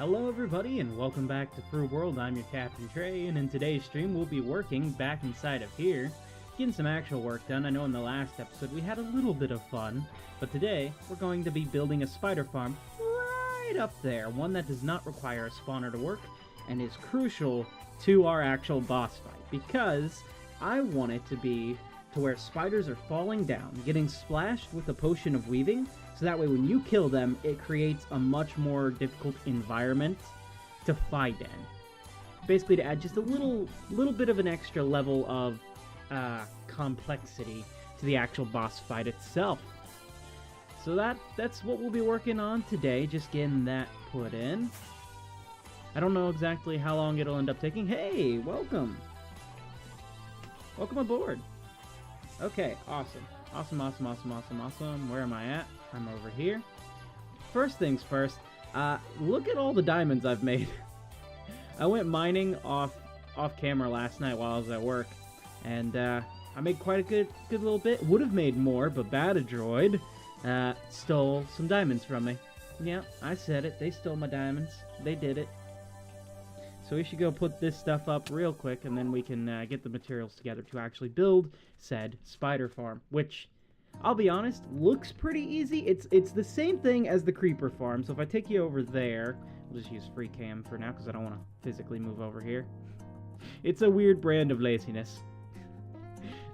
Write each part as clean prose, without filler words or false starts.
Hello everybody and welcome back to Froob World. I'm your Captain Trey, and in today's stream we'll be working back inside of here, getting some actual work done. I know in the last episode we had a little bit of fun, but today we're going to be building a spider farm right up there, one that does not require a spawner to work and is crucial to our actual boss fight, because I want it to be to where spiders are falling down, getting splashed with a potion of weaving, so that way when you kill them, it creates a much more difficult environment to fight in. Basically to add just a little bit of an extra level of complexity to the actual boss fight itself. So that's what we'll be working on today, just getting that put in. I don't know exactly how long it'll end up taking. Hey, welcome! Welcome aboard! Okay, awesome. Awesome. Where am I at? I'm over here. First things first, look at all the diamonds I've made. I went mining off camera last night while I was at work, and I made quite a good little bit. Would have made more, but Batadroid stole some diamonds from me. Yeah, I said it. They stole my diamonds. They did it. So we should go put this stuff up real quick, and then we can get the materials together to actually build said spider farm, which, I'll be honest, looks pretty easy. It's the same thing as the creeper farm, so if I take you over there, we'll just use free cam for now, because I don't want to physically move over here. It's a weird brand of laziness.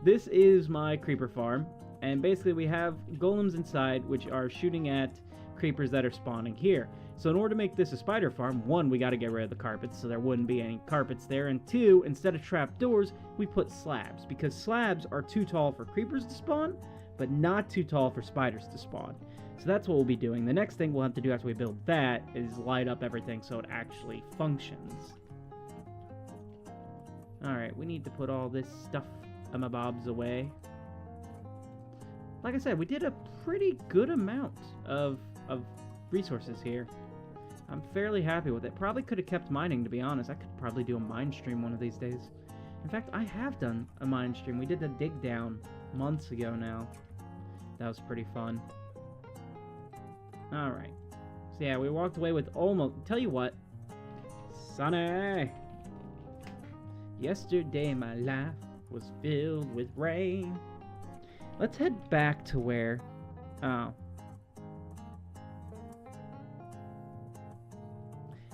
This is my creeper farm, and basically we have golems inside, which are shooting at creepers that are spawning here. So in order to make this a spider farm, one, we got to get rid of the carpets so there wouldn't be any carpets there, and two, instead of trapdoors, we put slabs, because slabs are too tall for creepers to spawn, but not too tall for spiders to spawn. So that's what we'll be doing. The next thing we'll have to do after we build that is light up everything so it actually functions. Alright, we need to put all this stuff bobs away. Like I said, we did a pretty good amount of resources here. I'm fairly happy with it. Probably could have kept mining, to be honest. I could probably do a mine stream one of these days. In fact, I have done a mine stream. We did a dig down months ago now. That was pretty fun. Alright. So yeah, we walked away with almost... Tell you what. Sunny! Yesterday my life was filled with rain. Let's head back to where... Oh.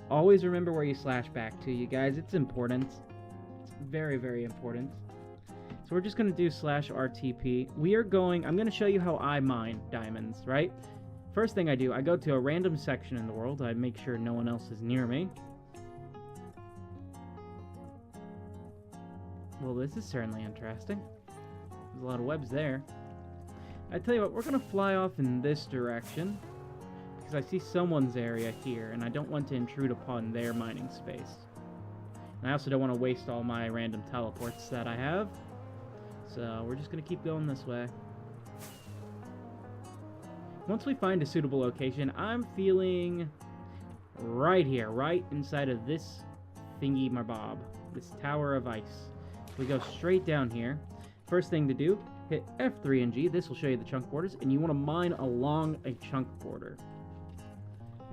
Always remember where you slash back to, you guys. It's important. It's very, very important. So we're just going to do /RTP. I'm going to show you how I mine diamonds, right? First thing I do, I go to a random section in the world. I make sure no one else is near me. Well, this is certainly interesting. There's a lot of webs there. I tell you what, we're going to fly off in this direction, because I see someone's area here, and I don't want to intrude upon their mining space. And I also don't want to waste all my random teleports that I have. So we're just going to keep going this way. Once we find a suitable location, I'm feeling right here, right inside of this thingy-mabob, this tower of ice. We go straight down here. First thing to do, hit F3 and G. This will show you the chunk borders, and you want to mine along a chunk border.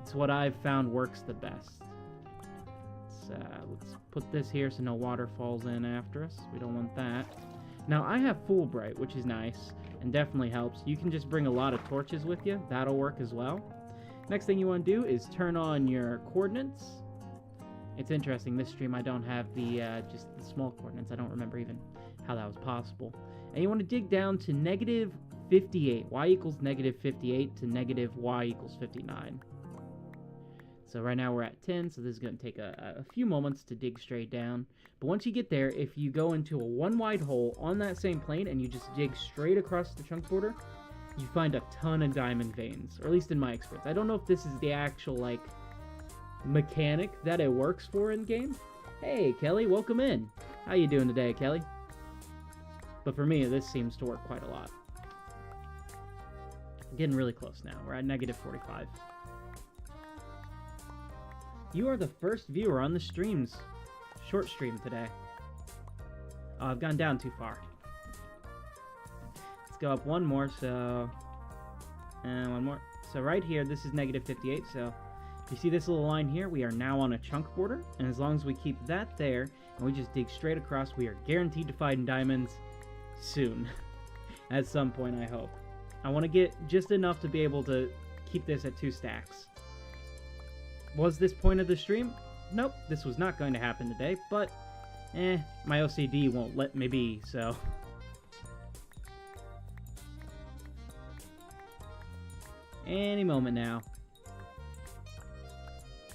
It's what I've found works the best. Let's put this here so no water falls in after us. We don't want that. Now, I have Fulbright, which is nice, and definitely helps. You can just bring a lot of torches with you. That'll work as well. Next thing you want to do is turn on your coordinates. It's interesting, this stream I don't have the just the small coordinates. I don't remember even how that was possible. And you want to dig down to -58. Y equals -58 to -y equals 59. So right now we're at 10, so this is going to take a few moments to dig straight down. But once you get there, if you go into a one wide hole on that same plane and you just dig straight across the chunk border, you find a ton of diamond veins, or at least in my experience. I don't know if this is the actual, like, mechanic that it works for in game. Hey, Kelly, welcome in. How you doing today, Kelly? But for me, this seems to work quite a lot. We're getting really close now. We're at -45. You are the first viewer on the stream's short stream today. Oh, I've gone down too far. Let's go up one more, so... And one more. So right here, this is -58, so You see this little line here? We are now on a chunk border, and as long as we keep that there, and we just dig straight across, we are guaranteed to find diamonds soon. At some point, I hope. I want to get just enough to be able to keep this at 2 stacks. Was this point of the stream? Nope, this was not going to happen today, but, my OCD won't let me be, so... Any moment now.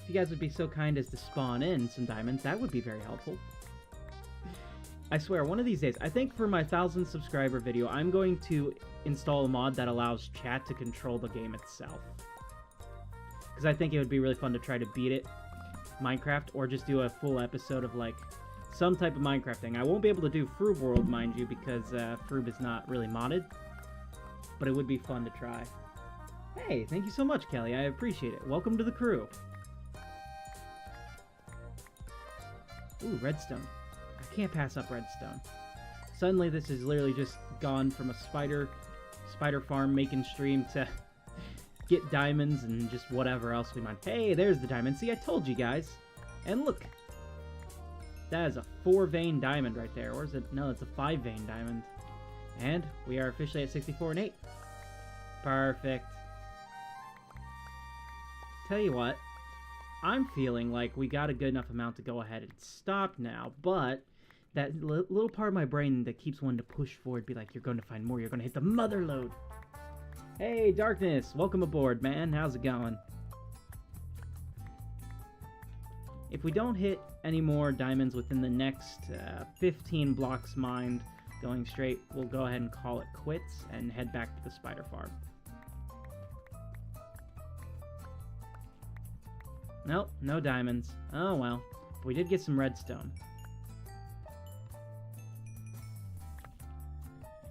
If you guys would be so kind as to spawn in some diamonds, that would be very helpful. I swear, one of these days, I think for my 1,000 subscriber video, I'm going to install a mod that allows chat to control the game itself. Because I think it would be really fun to try to beat it, Minecraft, or just do a full episode of, like, some type of Minecraft thing. I won't be able to do Froob World, mind you, because Froob is not really modded. But it would be fun to try. Hey, thank you so much, Kelly. I appreciate it. Welcome to the crew. Ooh, redstone. I can't pass up redstone. Suddenly, this is literally just gone from a spider farm making stream to get diamonds and just whatever else we mine. Hey, there's the diamond. See, I told you guys. And look. That is a 4-vein diamond right there. Or is it? No, it's a 5-vein diamond. And we are officially at 64 and 8. Perfect. Tell you what. I'm feeling like we got a good enough amount to go ahead and stop now, but that little part of my brain that keeps wanting to push forward, be like, you're going to find more, you're going to hit the mother load. Hey, Darkness, welcome aboard, man. How's it going? If we don't hit any more diamonds within the next 15 blocks mined going straight, we'll go ahead and call it quits and head back to the spider farm. Nope, no diamonds. Oh well. We did get some redstone.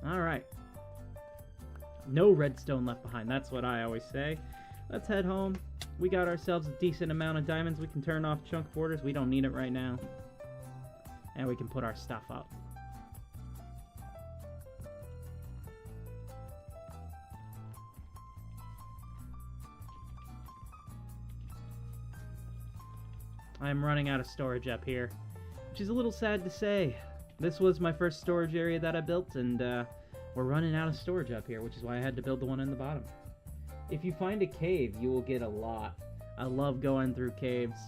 Alright. No redstone left behind. That's what I always say. Let's head home. We got ourselves a decent amount of diamonds. We can turn off chunk borders. We don't need it right now. And we can put our stuff up. I'm running out of storage up here, which is a little sad to say. This was my first storage area that I built, and we're running out of storage up here, which is why I had to build the one in the bottom. If you find a cave, you will get a lot. I love going through caves.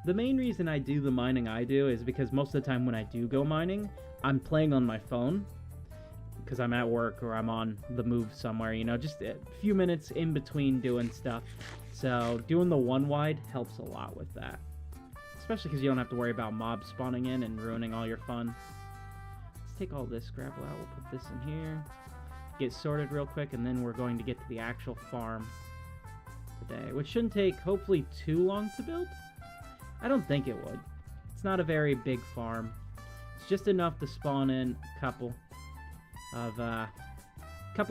The main reason I do the mining I do is because most of the time when I do go mining, I'm playing on my phone, because I'm at work or I'm on the move somewhere, you know, just a few minutes in between doing stuff. So doing the one wide helps a lot with that. Especially because you don't have to worry about mobs spawning in and ruining all your fun. Let's take all this gravel out. We'll put this in here. Get sorted real quick, and then we're going to get to the actual farm today, which shouldn't take, hopefully, too long to build. I don't think it would. It's not a very big farm. It's just enough to spawn in a couple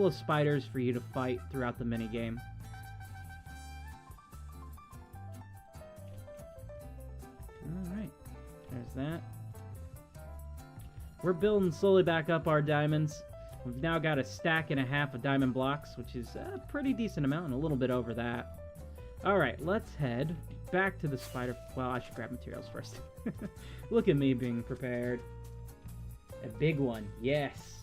of spiders for you to fight throughout the minigame. Alright, there's that. We're building slowly back up our diamonds. We've now got a stack and a half of diamond blocks, which is a pretty decent amount, and a little bit over that. Alright, let's head back to the spider... Well, I should grab materials first. Look at me being prepared. A big one, yes.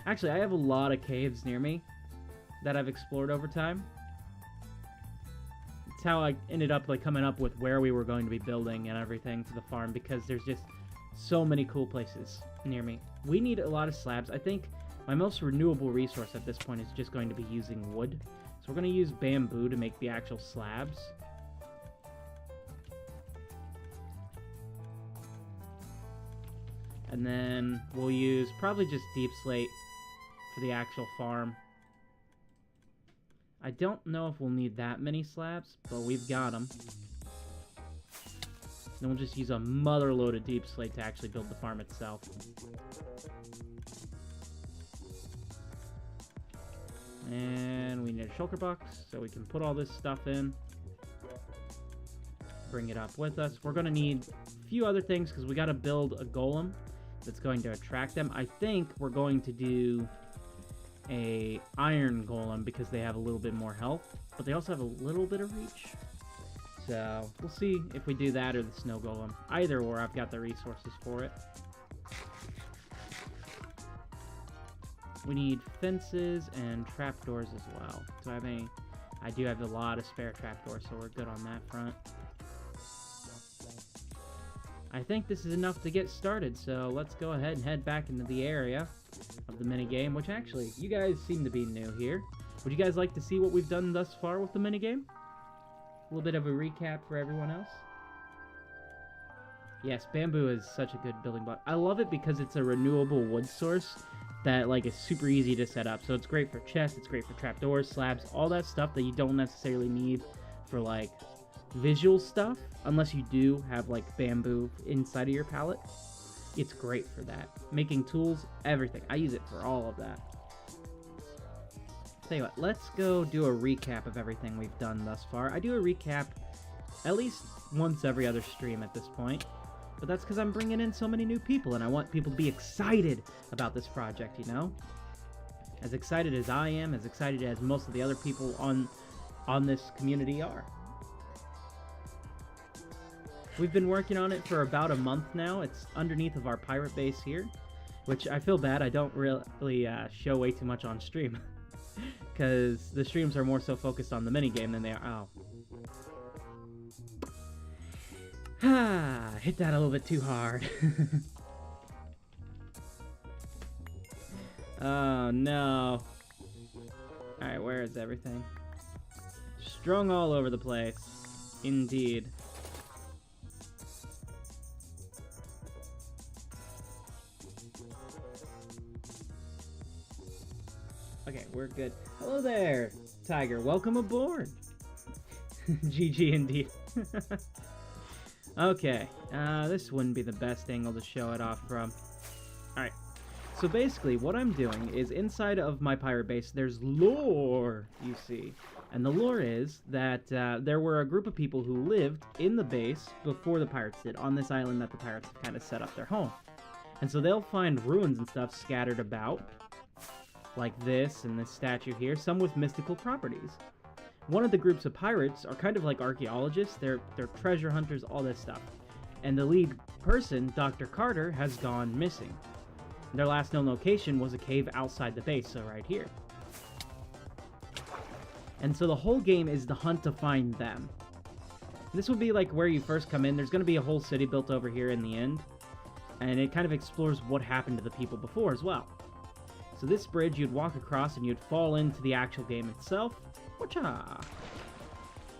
Actually, I have a lot of caves near me that I've explored over time. It's how I ended up coming up with where we were going to be building and everything to the farm, because there's just so many cool places near me. We need a lot of slabs. I think my most renewable resource at this point is just going to be using wood. So we're going to use bamboo to make the actual slabs. And then we'll use probably just deep slate for the actual farm. I don't know if we'll need that many slabs, but we've got them. Then we'll just use a mother load of deep slate to actually build the farm itself. And we need a shulker box so we can put all this stuff in. Bring it up with us. We're going to need a few other things because we got to build a golem that's going to attract them. I think we're going to do a iron golem because they have a little bit more health, but they also have a little bit of reach. So, we'll see if we do that or the snow golem. Either or, I've got the resources for it. We need fences and trapdoors as well. Do I have any? I do have a lot of spare trapdoors, so we're good on that front. I think this is enough to get started, so let's go ahead and head back into the area of the minigame, which actually, you guys seem to be new here. Would you guys like to see what we've done thus far with the minigame? A little bit of a recap for everyone else. Yes, bamboo is such a good building block. I love it because it's a renewable wood source that like is super easy to set up. So it's great for chests, it's great for trapdoors, slabs, all that stuff that you don't necessarily need for like visual stuff, unless you do have like bamboo inside of your palette. It's great for that. Making tools, everything. I use it for all of that. Tell you what, let's go do a recap of everything we've done thus far. I do a recap at least once every other stream at this point. But that's because I'm bringing in so many new people, and I want people to be excited about this project, you know? As excited as I am, as excited as most of the other people on this community are. We've been working on it for about a month now. It's underneath of our pirate base here, which I feel bad I don't really show way too much on stream. Because the streams are more so focused on the minigame than they are... Oh. Hit that a little bit too hard. Oh no. Alright, where is everything? Strung all over the place. Indeed. Okay, we're good. Hello there, Tiger. Welcome aboard. GG indeed. Okay, this wouldn't be the best angle to show it off from. Alright, so basically what I'm doing is inside of my pirate base, there's lore, you see. And the lore is that there were a group of people who lived in the base before the pirates did, on this island that the pirates have kind of set up their home. And so they'll find ruins and stuff scattered about, like this and this statue here, some with mystical properties. One of the groups of pirates are kind of like archaeologists. They're treasure hunters, all this stuff. And the lead person, Dr. Carter, has gone missing. Their last known location was a cave outside the base, so right here. And so the whole game is the hunt to find them. This will be like where you first come in. There's going to be a whole city built over here in the end. And it kind of explores what happened to the people before as well. So this bridge you'd walk across and you'd fall into the actual game itself. Whatcha?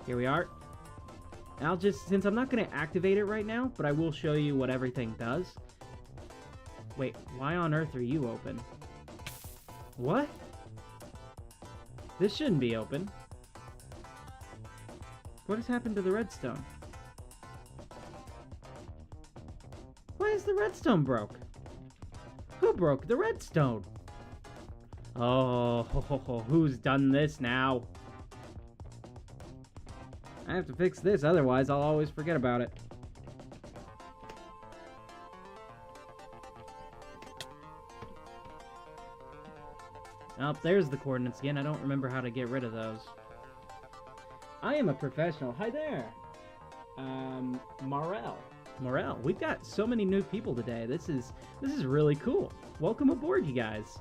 Here we are. And I'll just, since I'm not going to activate it right now, but I will show you what everything does. Wait, why on earth are you open? What? This shouldn't be open. What has happened to the redstone? Why is the redstone broke? Who broke the redstone? Oh, who's done this now? I have to fix this, otherwise I'll always forget about it. Oh, there's the coordinates again. I don't remember how to get rid of those. I am a professional. Hi there. Morel. We've got so many new people today. This is really cool. Welcome aboard, you guys.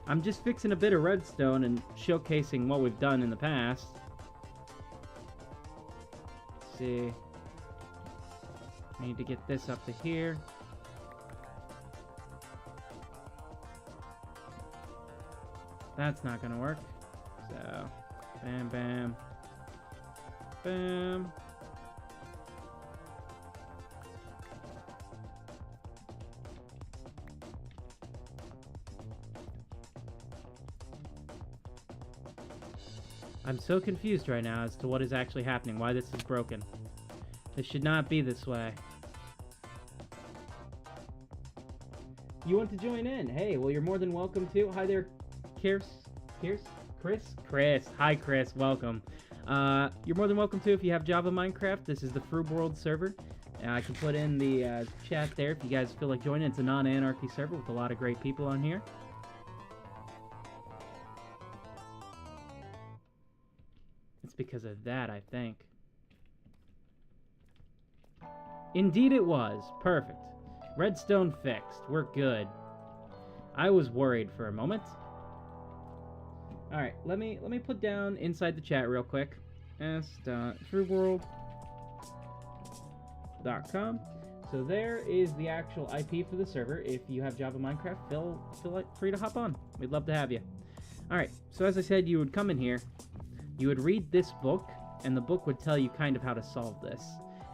I'm just fixing a bit of redstone and showcasing what we've done in the past. Let's see. I need to get this up to here. That's not gonna work. So, bam, bam, bam. I'm so confused right now as to what is actually happening, why this is broken. This should not be this way. You want to join in? Hey, well, you're more than welcome to. Hi there, Chris. Hi, Chris. Welcome. You're more than welcome to if you have Java Minecraft. This is the Froob World server. I can put in the chat there if you guys feel like joining. It's a non-anarchy server with a lot of great people on here. It's because of that, I think. Indeed it was. Perfect. Redstone fixed. We're good. I was worried for a moment. Alright, let me put down inside the chat real quick. s.frooworld.com. So there is the actual IP for the server. If you have Java Minecraft, feel free to hop on. We'd love to have you. Alright, so as I said, you would come in here, you would read this book, and the book would tell you kind of how to solve this.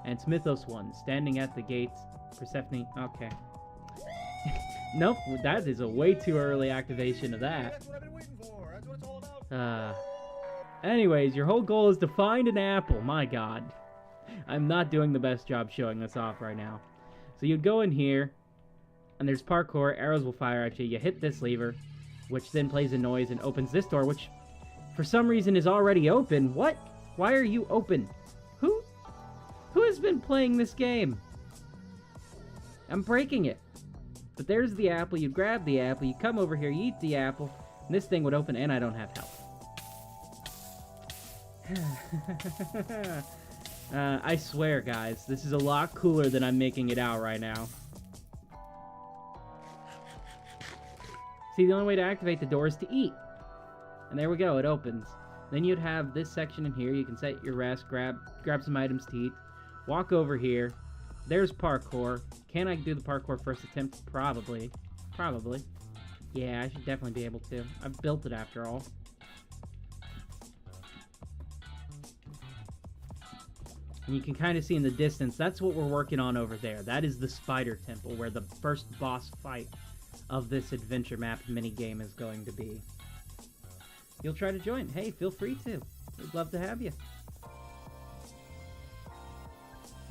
And it's Mythos 1, standing at the gates, Persephone, okay. Nope, that is a way too early activation of that. That's what I've been waiting for. That's what it's all about. Anyways, your whole goal is to find an apple. My god. I'm not doing the best job showing this off right now. So you'd go in here, and there's parkour, arrows will fire at you, you hit this lever, which then plays a noise and opens this door, which for some reason is already open. What? Why are you open? Who has been playing this game? I'm breaking it. But there's the apple, you grab the apple, you come over here, you eat the apple, and this thing would open, and I don't have health. I swear, guys, this is a lot cooler than I'm making it out right now. See, the only way to activate the door is to eat. And there we go, it opens. Then you'd have this section in here, you can set your rest, grab some items to eat, walk over here. There's parkour. Can I do the parkour first attempt? Probably. Probably. Yeah, I should definitely be able to. I've built it after all. And you can kind of see in the distance, that's what we're working on over there. That is the Spider Temple, where the first boss fight of this adventure map minigame is going to be. You'll try to join. Hey, feel free to. We'd love to have you.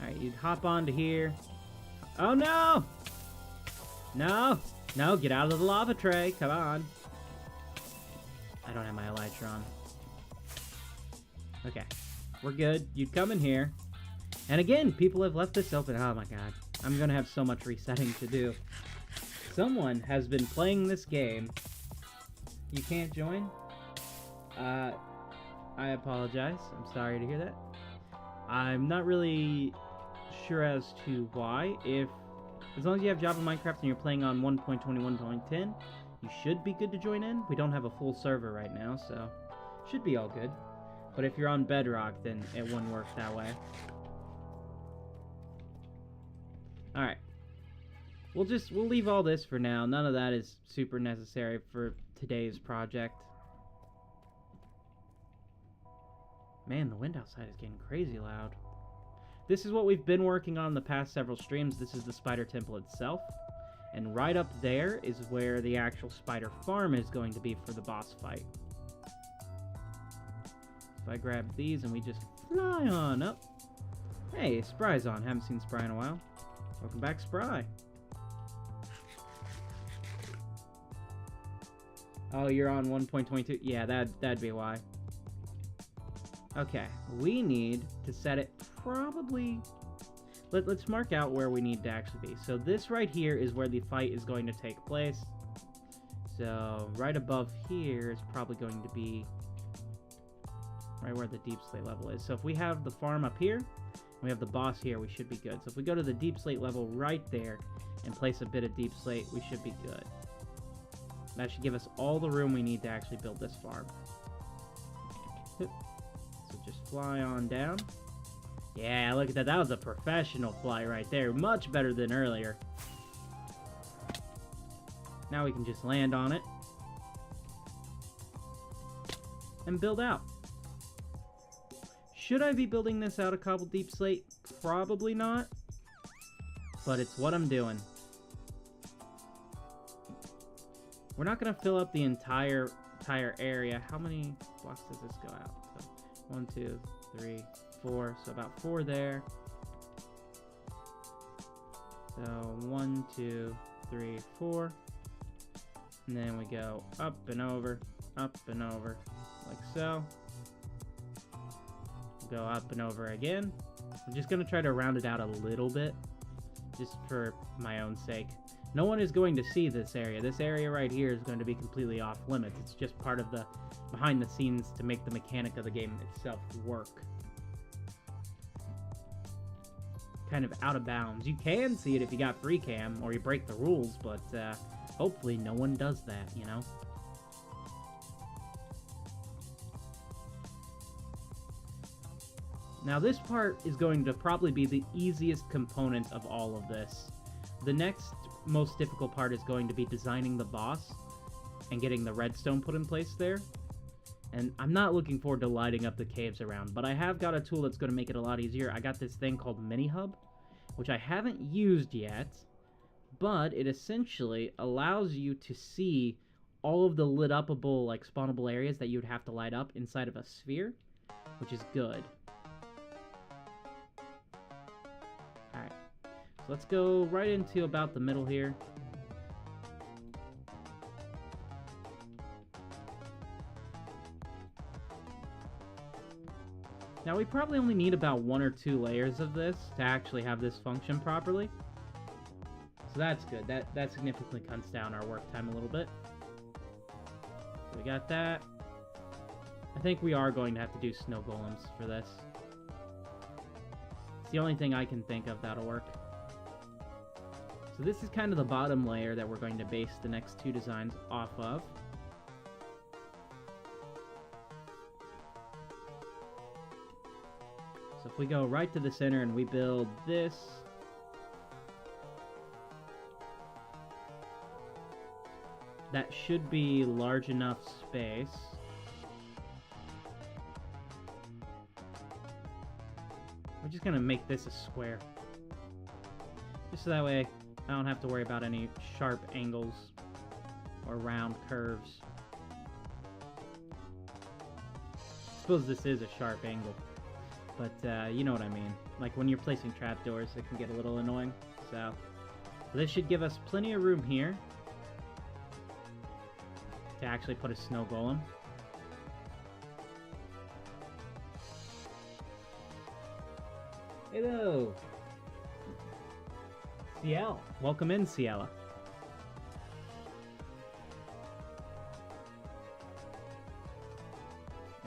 Alright, you'd hop onto here. Oh no! No! No, get out of the lava tray. Come on. I don't have my elytra on. Okay. We're good. You'd come in here. And again, people have left this open. Oh my god. I'm gonna have so much resetting to do. Someone has been playing this game. You can't join? I apologize. I'm sorry to hear that. I'm not really sure as to why. As long as you have Java Minecraft and you're playing on 1.21.10, you should be good to join in. We don't have a full server right now, so should be all good. But if you're on Bedrock, then it wouldn't work that way. Alright. We'll leave all this for now. None of that is super necessary for today's project. Man, the wind outside is getting crazy loud. This is what we've been working on the past several streams. This is the Spider Temple itself. And right up there is where the actual spider farm is going to be for the boss fight. So I grab these and we just fly on up. Hey, Spry's on. Haven't seen Spry in a while. Welcome back, Spry. Oh, you're on 1.22? Yeah, that'd be why. Okay, we need to set it probably... Let's mark out where we need to actually be. So this right here is where the fight is going to take place. So right above here is probably going to be right where the deep slate level is. So if we have the farm up here, we have the boss here, we should be good. So if we go to the deep slate level right there and place a bit of deep slate, we should be good. That should give us all the room we need to actually build this farm. So just fly on down. Yeah, look at that. That was a professional fly right there. Much better than earlier. Now we can just land on it. And build out. Should I be building this out of cobbled deep slate? Probably not. But it's what I'm doing. We're not going to fill up the entire area. How many blocks does this go out? So 1, 2, 3, 4. So about 4 there. So 1, 2, 3, 4. And then we go up and over, like so. Go up and over again. I'm just going to try to round it out a little bit, just for my own sake. No one is going to see this area. This area right here is going to be completely off limits. It's just part of the behind the scenes to make the mechanic of the game itself work. kind of out of bounds. You can see it if you got free cam or you break the rules, but hopefully no one does that, you know? Now this part is going to probably be the easiest component of all of this. The next most difficult part is going to be designing the boss and getting the redstone put in place there. And I'm not looking forward to lighting up the caves around, but I have got a tool that's going to make it a lot easier. I got this thing called Mini Hub, which I haven't used yet, but it essentially allows you to see all of the lit upable, like, spawnable areas that you would have to light up inside of a sphere, which is good. Alright, so let's go right into about the middle here. Now we probably only need about 1 or 2 layers of this to actually have this function properly. So that's good. That significantly cuts down our work time a little bit. So we got that. I think we are going to have to do snow golems for this. It's the only thing I can think of that'll work. So this is kind of the bottom layer that we're going to base the next 2 designs off of. So if we go right to the center and we build this, that should be large enough space. We're just gonna make this a square. Just so that way I don't have to worry about any sharp angles or round curves. I suppose this is a sharp angle. But, you know what I mean. Like, when you're placing trapdoors, it can get a little annoying. So, this should give us plenty of room here to actually put a snow golem. Hello! Ciela. Welcome in, Ciela.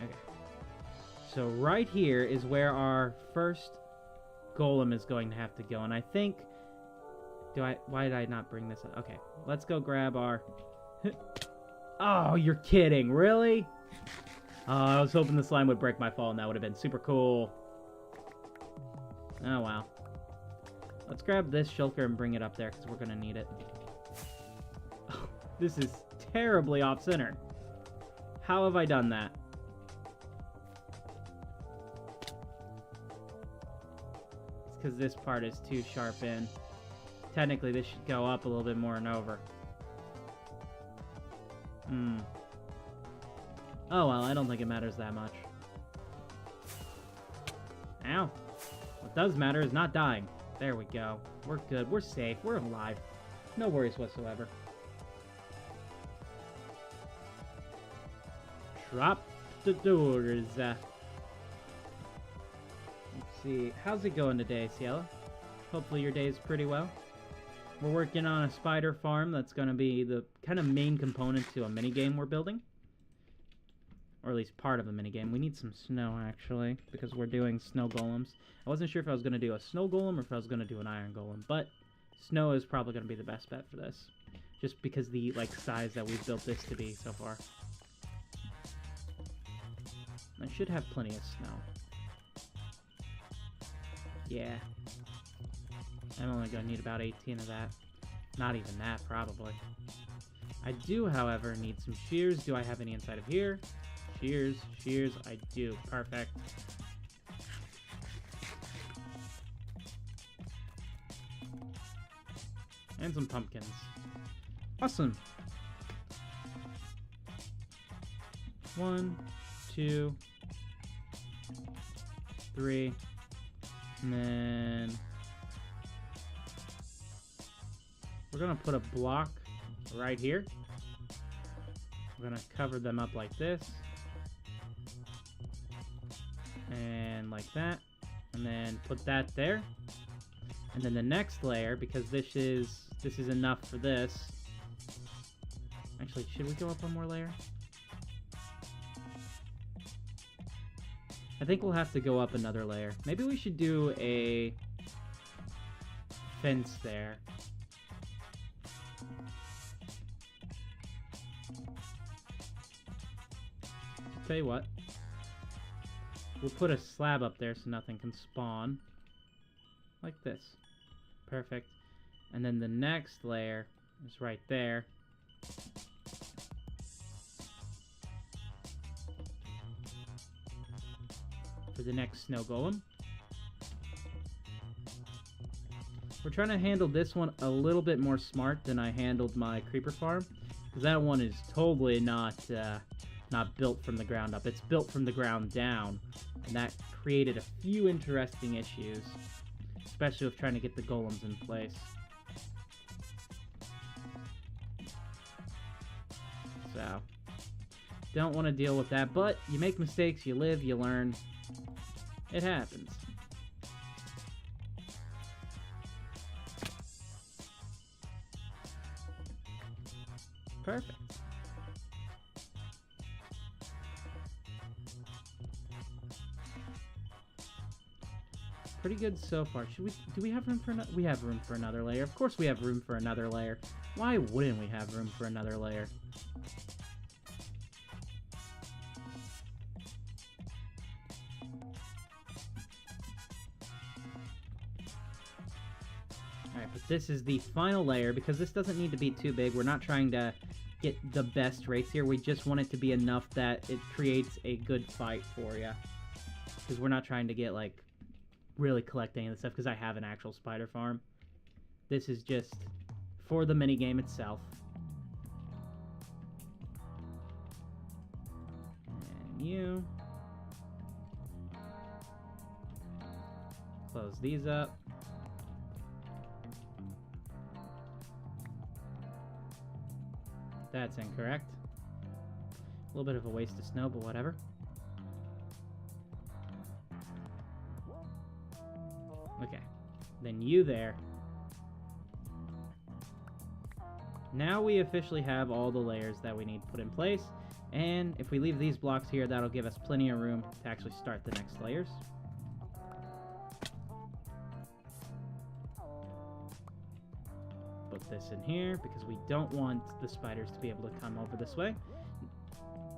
Okay. So right here is where our first golem is going to have to go, and I think... Why did I not bring this up? Okay, let's go grab our... Oh, you're kidding, really? Oh, I was hoping the slime would break my fall, and that would have been super cool. Oh, wow. Let's grab this shulker and bring it up there, because we're going to need it. Oh, this is terribly off-center. How have I done that? Because this part is too sharp in. Technically, this should go up a little bit more and over. Oh, well, I don't think it matters that much. Ow. What does matter is not dying. There we go. We're good. We're safe. We're alive. No worries whatsoever. Drop the doors. Let's see. How's it going today, Ciela? Hopefully your day is pretty well. We're working on a spider farm that's going to be the kind of main component to a minigame we're building. Or at least part of a minigame. We need some snow, actually, because we're doing snow golems. I wasn't sure if I was going to do a snow golem or if I was going to do an iron golem, but snow is probably going to be the best bet for this. Just because the, like, size that we've built this to be so far. I should have plenty of snow. Yeah. I'm only going to need about 18 of that. Not even that, probably. I do, however, need some shears. Do I have any inside of here? Shears, shears, I do. Perfect. And some pumpkins. Awesome. 1, 2, 3, and then we're gonna put a block right here. We're gonna cover them up like this. And like that. And then put that there. And then the next layer, because this is enough for this. Actually, should we go up one more layer? I think we'll have to go up another layer. Maybe we should do fence there. Tell you what. We'll put a slab up there so nothing can spawn. Like this. Perfect. And then the next layer is right there. For the next snow golem. We're trying to handle this one a little bit more smart than I handled my creeper farm. Because that one is totally not built from the ground up. It's built from the ground down. And that created a few interesting issues. Especially with trying to get the golems in place. So, don't want to deal with that. But you make mistakes, you live, you learn. It happens. Perfect. Pretty good so far. Do we have room for another? We have room for another layer. Of course we have room for another layer. Why wouldn't we have room for another layer? Alright, but this is the final layer because this doesn't need to be too big. We're not trying to get the best rates here. We just want it to be enough that it creates a good fight for you. Because we're not trying to get, like, really collect any of the stuff because I have an actual spider farm. This is just for the minigame itself. And you close these up. That's incorrect. A little bit of a waste of snow, but whatever. Okay, then you there. Now we officially have all the layers that we need put in place, and if we leave these blocks here, that'll give us plenty of room to actually start the next layers. Put this in here, because we don't want the spiders to be able to come over this way.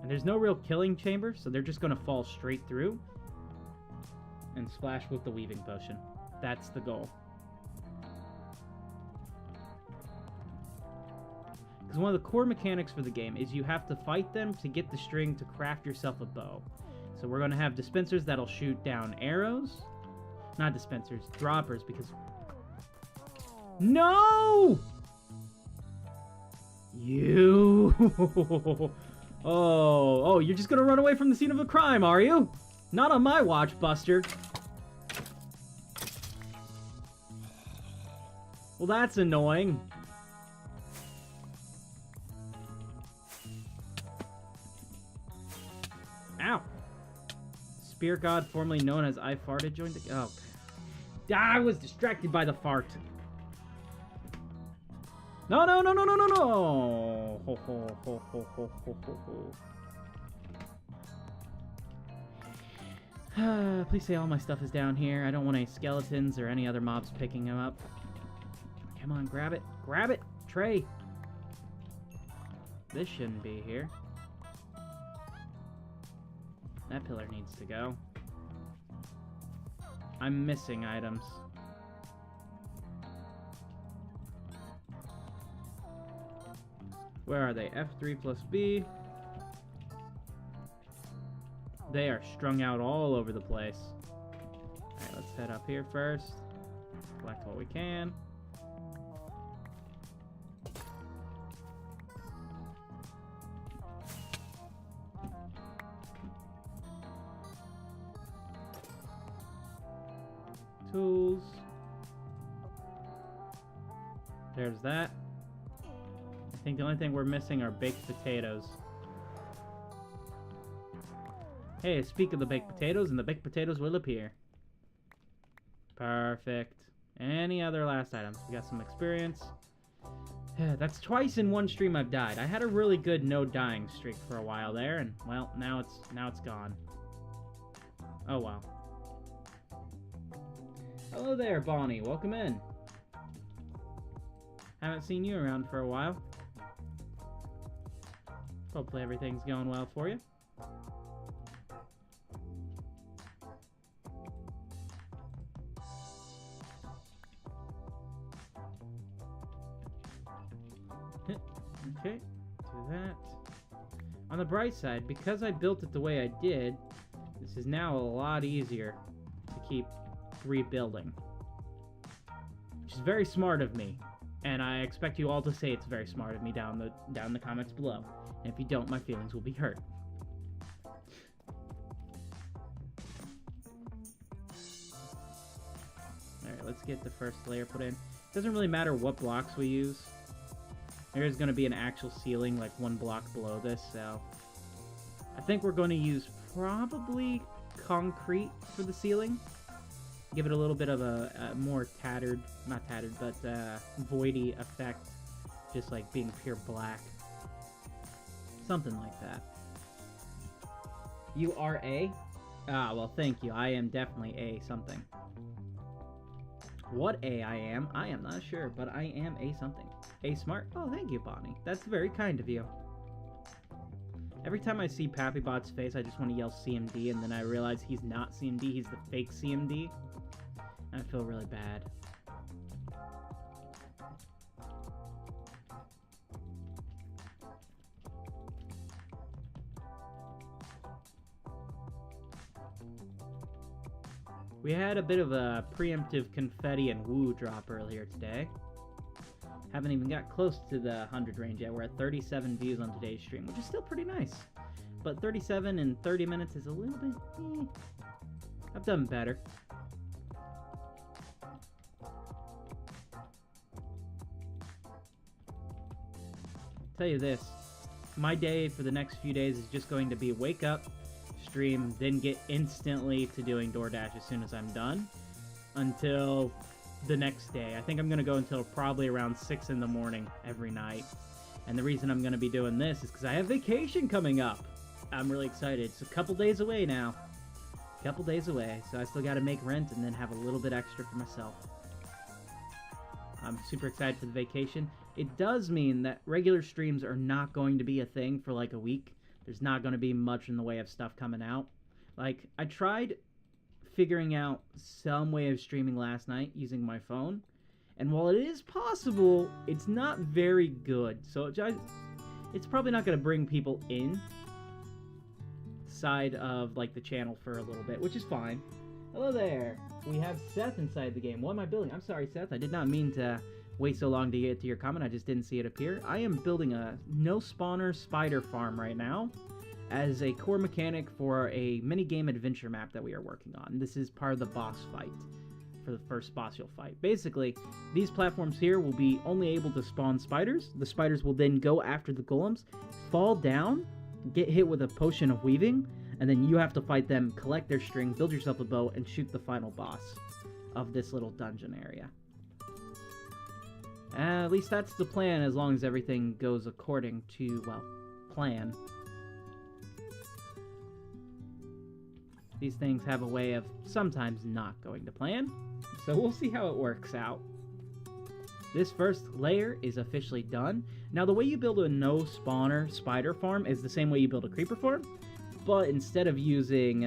And there's no real killing chamber, so they're just going to fall straight through and splash with the weaving potion. That's the goal. Because one of the core mechanics for the game is you have to fight them to get the string to craft yourself a bow. So we're going to have dispensers that'll shoot down arrows. Not dispensers, droppers, because... No! You... Oh, you're just going to run away from the scene of a crime, are you? Not on my watch, Buster. Well, that's annoying. Ow. Spear god, formerly known as I Farted, joined the... Oh. I was distracted by the fart. No, no, no, no, no, no, no. Ho, ho, ho, ho, ho, ho, ho. Please say all my stuff is down here. I don't want any skeletons or any other mobs picking them up. Come on, grab it. Grab it! Tray! This shouldn't be here. That pillar needs to go. I'm missing items. Where are they? F3 plus B. They are strung out all over the place. Alright, let's head up here first. Collect what we can. Tools. There's that. I think the only thing we're missing are baked potatoes. Hey, speak of the baked potatoes, and the baked potatoes will appear. Perfect. Any other last items? We got some experience. That's twice in one stream I've died. I had a really good no dying streak for a while there, and well, now it's gone. Oh well. Hello there, Bonnie. Welcome in. Haven't seen you around for a while. Hopefully everything's going well for you. Okay, do that. On the bright side, because I built it the way I did, this is now a lot easier to keep rebuilding. Which is very smart of me. And I expect you all to say it's very smart of me down in the comments below. And if you don't, my feelings will be hurt. Alright, let's get the first layer put in. Doesn't really matter what blocks we use. There is going to be an actual ceiling like one block below this, so I think we're going to use probably concrete for the ceiling. Give it a little bit of a more tattered, not tattered, but voidy effect, just like being pure black. Something like that. You are A? Ah, well, thank you. I am definitely A something. What A I am not sure, but I am A something. A smart? Oh, thank you, Bonnie. That's very kind of you. Every time I see PappyBot's face, I just want to yell CMD, and then I realize he's not CMD, he's the fake CMD. I feel really bad. We had a bit of a preemptive confetti and woo drop earlier today. Haven't even got close to the 100 range yet. We're at 37 views on today's stream, which is still pretty nice. But 37 in 30 minutes is a little bit... I've done better. Tell you this, my day for the next few days is just going to be wake up, stream, then get instantly to doing DoorDash as soon as I'm done until the next day. I think I'm going to go until probably around 6 in the morning every night. And the reason I'm going to be doing this is because I have vacation coming up. I'm really excited. It's a couple days away now. A couple days away, so I still got to make rent and then have a little bit extra for myself. I'm super excited for the vacation. It does mean that regular streams are not going to be a thing for like a week. There's not going to be much in the way of stuff coming out. Like, I tried figuring out some way of streaming last night using my phone, and while it is possible, it's not very good. So it's probably not going to bring people in side of like the channel for a little bit, which is fine. Hello there. We have Seth inside the game. What am I building? I'm sorry, Seth. I did not mean to wait so long to get to your comment. I just didn't see it appear. I am building a no spawner spider farm right now as a core mechanic for a mini-game adventure map that we are working on. This is part of the boss fight, for the first boss you'll fight. Basically, these platforms here will be only able to spawn spiders. The spiders will then go after the golems, fall down, get hit with a potion of weaving, and then you have to fight them, collect their string, build yourself a bow, and shoot the final boss of this little dungeon area. At least that's the plan, as long as everything goes according to, well, plan. These things have a way of sometimes not going to plan, so we'll see how it works out. This first layer is officially done. Now, the way you build a no-spawner spider farm is the same way you build a creeper farm, but instead of using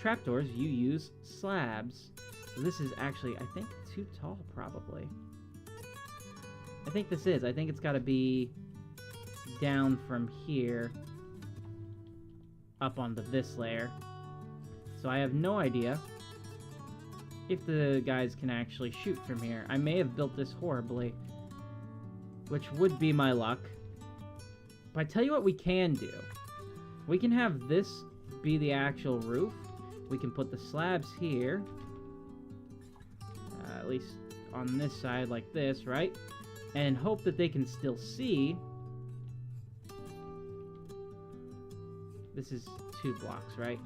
trapdoors, you use slabs. So this is actually, I think, too tall, probably. I think this is. I think it's got to be down from here up onto this layer. So I have no idea if the guys can actually shoot from here. I may have built this horribly, which would be my luck. But I tell you what we can do. We can have this be the actual roof. We can put the slabs here. At least on this side like this, right? And hope that they can still see. This is 2 blocks, right?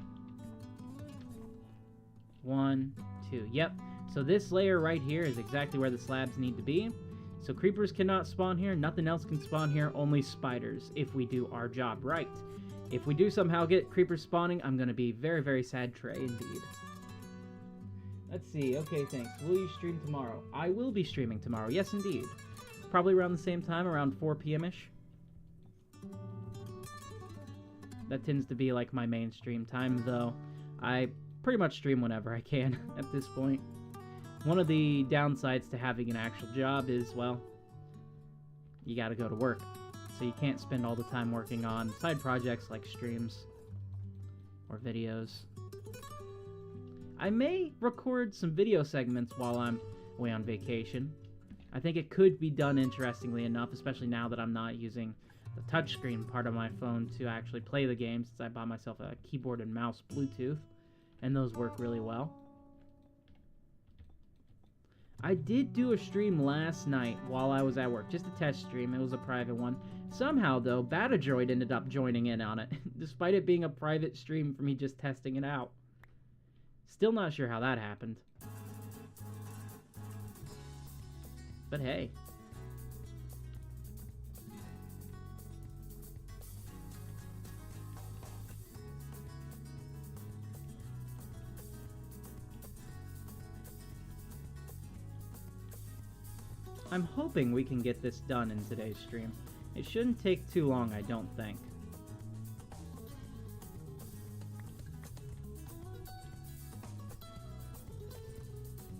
1, 2. Yep. So this layer right here is exactly where the slabs need to be. So creepers cannot spawn here. Nothing else can spawn here. Only spiders if we do our job right. If we do somehow get creepers spawning, I'm going to be very, very sad, Trey, indeed. Let's see. Okay, thanks. Will you stream tomorrow? I will be streaming tomorrow. Yes, indeed. Probably around the same time, around 4 p.m.-ish. That tends to be like my main stream time, though. I pretty much stream whenever I can at this point. One of the downsides to having an actual job is, well, you gotta go to work. So you can't spend all the time working on side projects like streams or videos. I may record some video segments while I'm away on vacation. I think it could be done interestingly enough, especially now that I'm not using the touchscreen part of my phone to actually play the game, since I bought myself a keyboard and mouse Bluetooth, and those work really well. I did do a stream last night while I was at work, just a test stream. It was a private one. Somehow, though, Batadroid ended up joining in on it, despite it being a private stream for me just testing it out. Still not sure how that happened. But hey. I'm hoping we can get this done in today's stream. It shouldn't take too long, I don't think.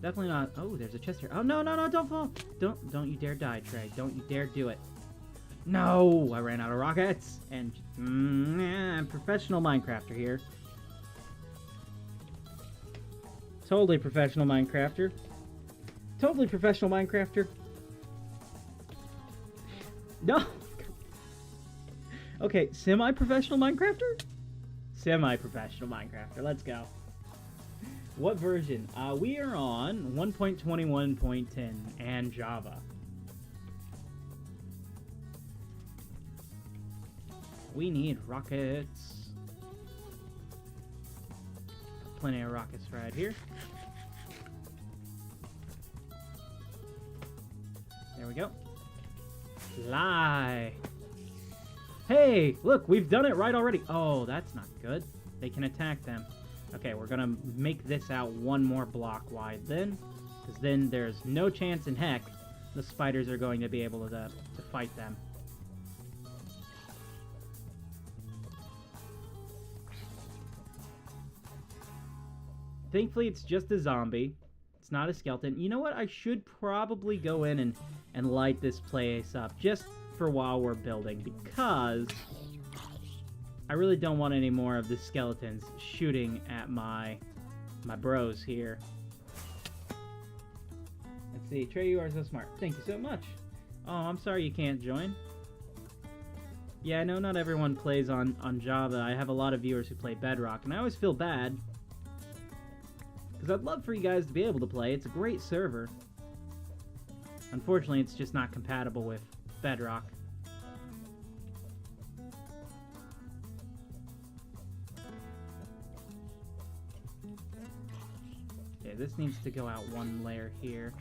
Definitely not. Oh, there's a chest here. Oh, no, no, no, don't fall. Don't you dare die, Trey. Don't you dare do it. No, I ran out of rockets. And, I'm professional Minecrafter here. Totally professional Minecrafter. Totally professional Minecrafter. No. Okay, semi-professional Minecrafter? Semi-professional Minecrafter. Let's go. What version? We are on 1.21.10 and Java. We need rockets. Plenty of rockets right here. There we go. Fly. Hey, look, we've done it right already. Oh, that's not good. They can attack them. Okay, we're gonna make this out one more block wide then, because then there's no chance in heck the spiders are going to be able to fight them. Thankfully, it's just a zombie. It's not a skeleton. You know what? I should probably go in and light this place up just for while we're building, because I really don't want any more of the skeletons shooting at my bros here. Let's see. Trey, you are so smart. Thank you so much. Oh, I'm sorry you can't join. Yeah, I know not everyone plays on Java. I have a lot of viewers who play Bedrock, and I always feel bad, because I'd love for you guys to be able to play. It's a great server. Unfortunately, it's just not compatible with Bedrock. Okay, this needs to go out one layer here.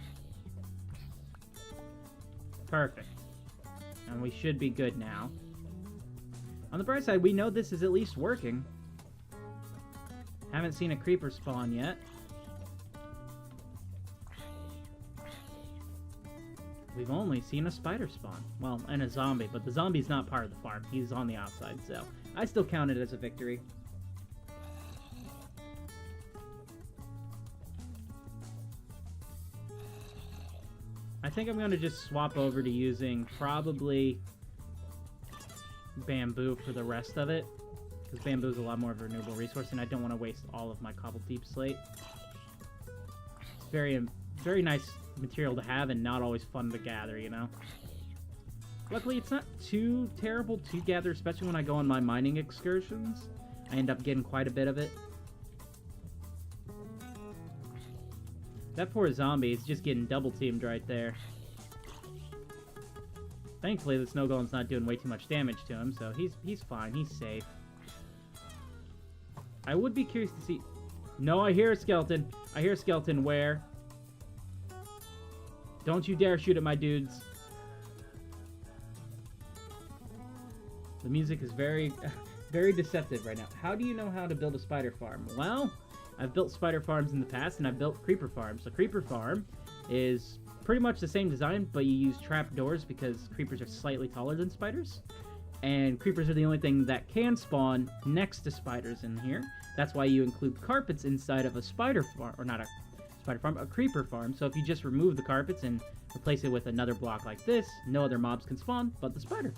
Perfect. And we should be good now. On the bright side, we know this is at least working. Haven't seen a creeper spawn yet. We've only seen a spider spawn. Well, and a zombie, but the zombie's not part of the farm. He's on the outside, so I still count it as a victory. I think I'm going to just swap over to using probably bamboo for the rest of it, because bamboo is a lot more of a renewable resource, and I don't want to waste all of my cobble deep slate. It's very nice material to have, and not always fun to gather, you know? Luckily, it's not too terrible to gather, especially when I go on my mining excursions. I end up getting quite a bit of it. That poor zombie is just getting double-teamed right there. Thankfully, the snow golem's not doing way too much damage to him, so he's fine. He's safe. I would be curious to see... No, I hear a skeleton. I hear a skeleton. Where? Don't you dare shoot at my dudes. The music is very, very deceptive right now. How do you know how to build a spider farm? Well, I've built spider farms in the past, and I've built creeper farms. So creeper farm is pretty much the same design, but you use trap doors because creepers are slightly taller than spiders. And creepers are the only thing that can spawn next to spiders in here. That's why you include carpets inside of a spider farm, or not a spider farm, a creeper farm. So if you just remove the carpets and replace it with another block like this, no other mobs can spawn but the spider.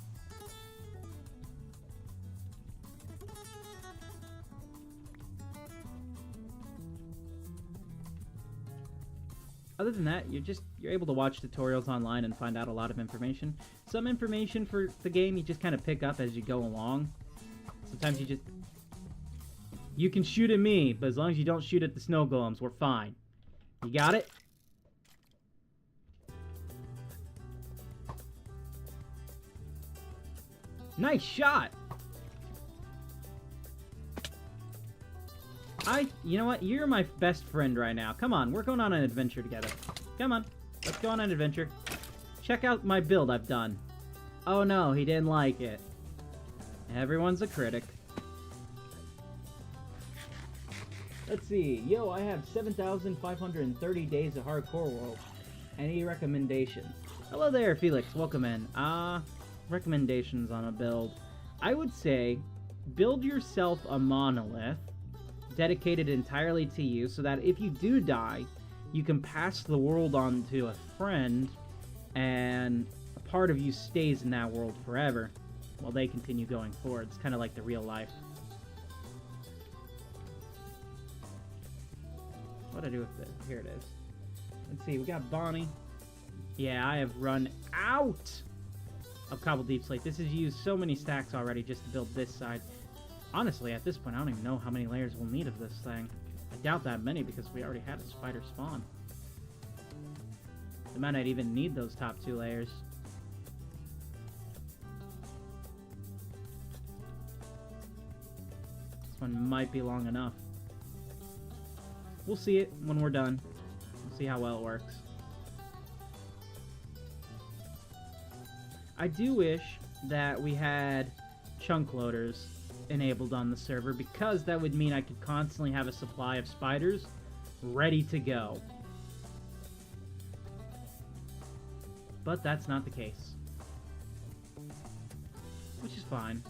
Other than that, you're able to watch tutorials online and find out a lot of information. Some information for the game you just kind of pick up as you go along. Sometimes you can shoot at me, but as long as you don't shoot at the snow golems, we're fine. You got it? Nice shot! You know what? You're my best friend right now. Come on, we're going on an adventure together. Come on, let's go on an adventure. Check out my build I've done. Oh no, he didn't like it. Everyone's a critic. Let's see. Yo, I have 7,530 days of hardcore world. Any recommendations? Hello there, Felix. Welcome in. Recommendations on a build. I would say build yourself a monolith dedicated entirely to you so that if you do die, you can pass the world on to a friend and a part of you stays in that world forever while they continue going forward. It's kind of like the real life. What do I do with this? Here it is. Let's see, we got Bonnie. Yeah, I have run out of cobble deep slate. This has used so many stacks already just to build this side. Honestly, at this point, I don't even know how many layers we'll need of this thing. I doubt that many because we already had a spider spawn. We might not even need those top 2 layers. This one might be long enough. We'll see it when we're done. We'll see how well it works. I do wish that we had chunk loaders enabled on the server because that would mean I could constantly have a supply of spiders ready to go. But that's not the case. Which is fine.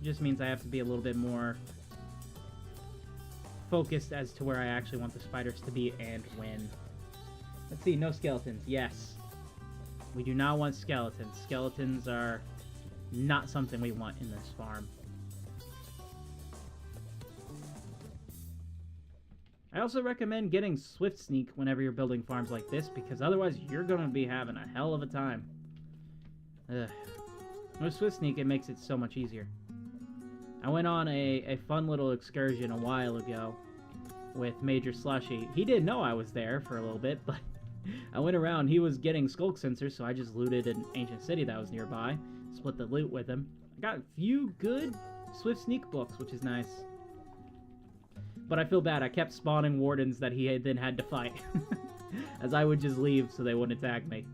It just means I have to be a little bit more focused as to where I actually want the spiders to be and when. Let's see, no skeletons. Yes. We do not want skeletons. Skeletons are not something we want in this farm. I also recommend getting Swift Sneak whenever you're building farms like this, because otherwise you're going to be having a hell of a time. Ugh. With Swift Sneak, it makes it so much easier. I went on a fun little excursion a while ago with Major Slushy. He didn't know I was there for a little bit, but I went around. He was getting skulk sensors, so I just looted an ancient city that was nearby. Split the loot with him. I got a few good Swift Sneak books, which is nice. But I feel bad. I kept spawning wardens that he then had to fight. As I would just leave so they wouldn't attack me.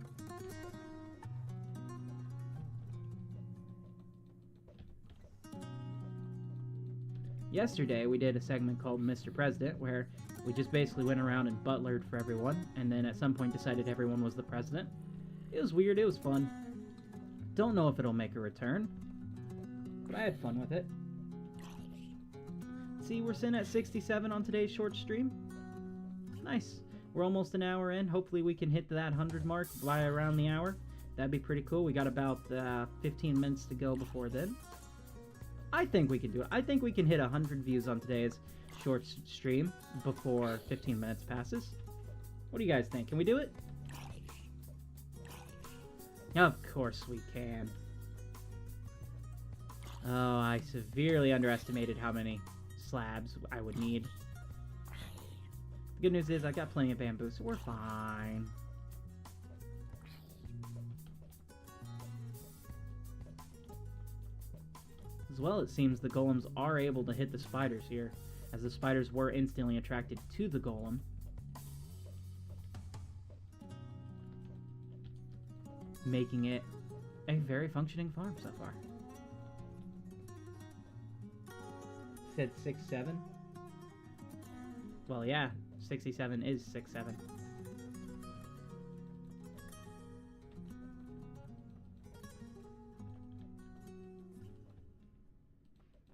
Yesterday, we did a segment called Mr. President, where we just basically went around and butlered for everyone, and then at some point decided everyone was the president. It was weird. It was fun. Don't know if it'll make a return, but I had fun with it. See, we're sitting at 67 on today's short stream. Nice. We're almost an hour in. Hopefully we can hit that 100 mark by around the hour. That'd be pretty cool. We got about 15 minutes to go before then. I think we can do it. I think we can hit 100 views on today's short stream before 15 minutes passes. What do you guys think? Can we do it? Of course we can. Oh, I severely underestimated how many slabs I would need. The good news is I got plenty of bamboo, so we're fine. As well, it seems the golems are able to hit the spiders here, as the spiders were instantly attracted to the golem. Making it a very functioning farm so far. Said 6'7". Well, yeah, 67 is 6'7".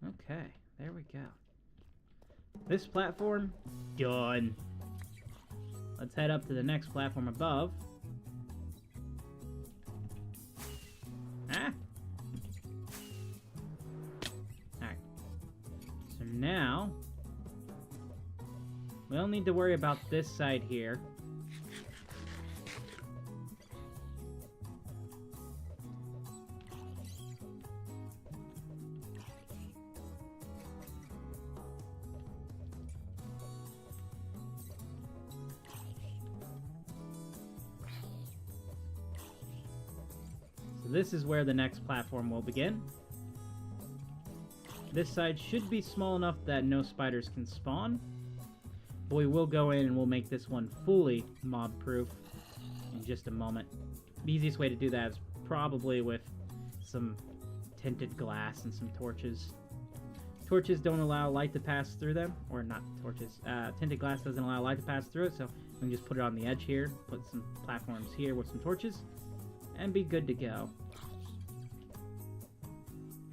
Okay, there we go. This platform, done. Let's head up to the next platform above. Ah! Alright. So now, we don't need to worry about this side here. So this is where the next platform will begin. This side should be small enough that no spiders can spawn. But we will go in and we'll make this one fully mob-proof in just a moment. The easiest way to do that is probably with some tinted glass and some torches. Torches don't allow light to pass through them. Or not torches. Tinted glass doesn't allow light to pass through it, so we can just put it on the edge here. Put some platforms here with some torches. And be good to go.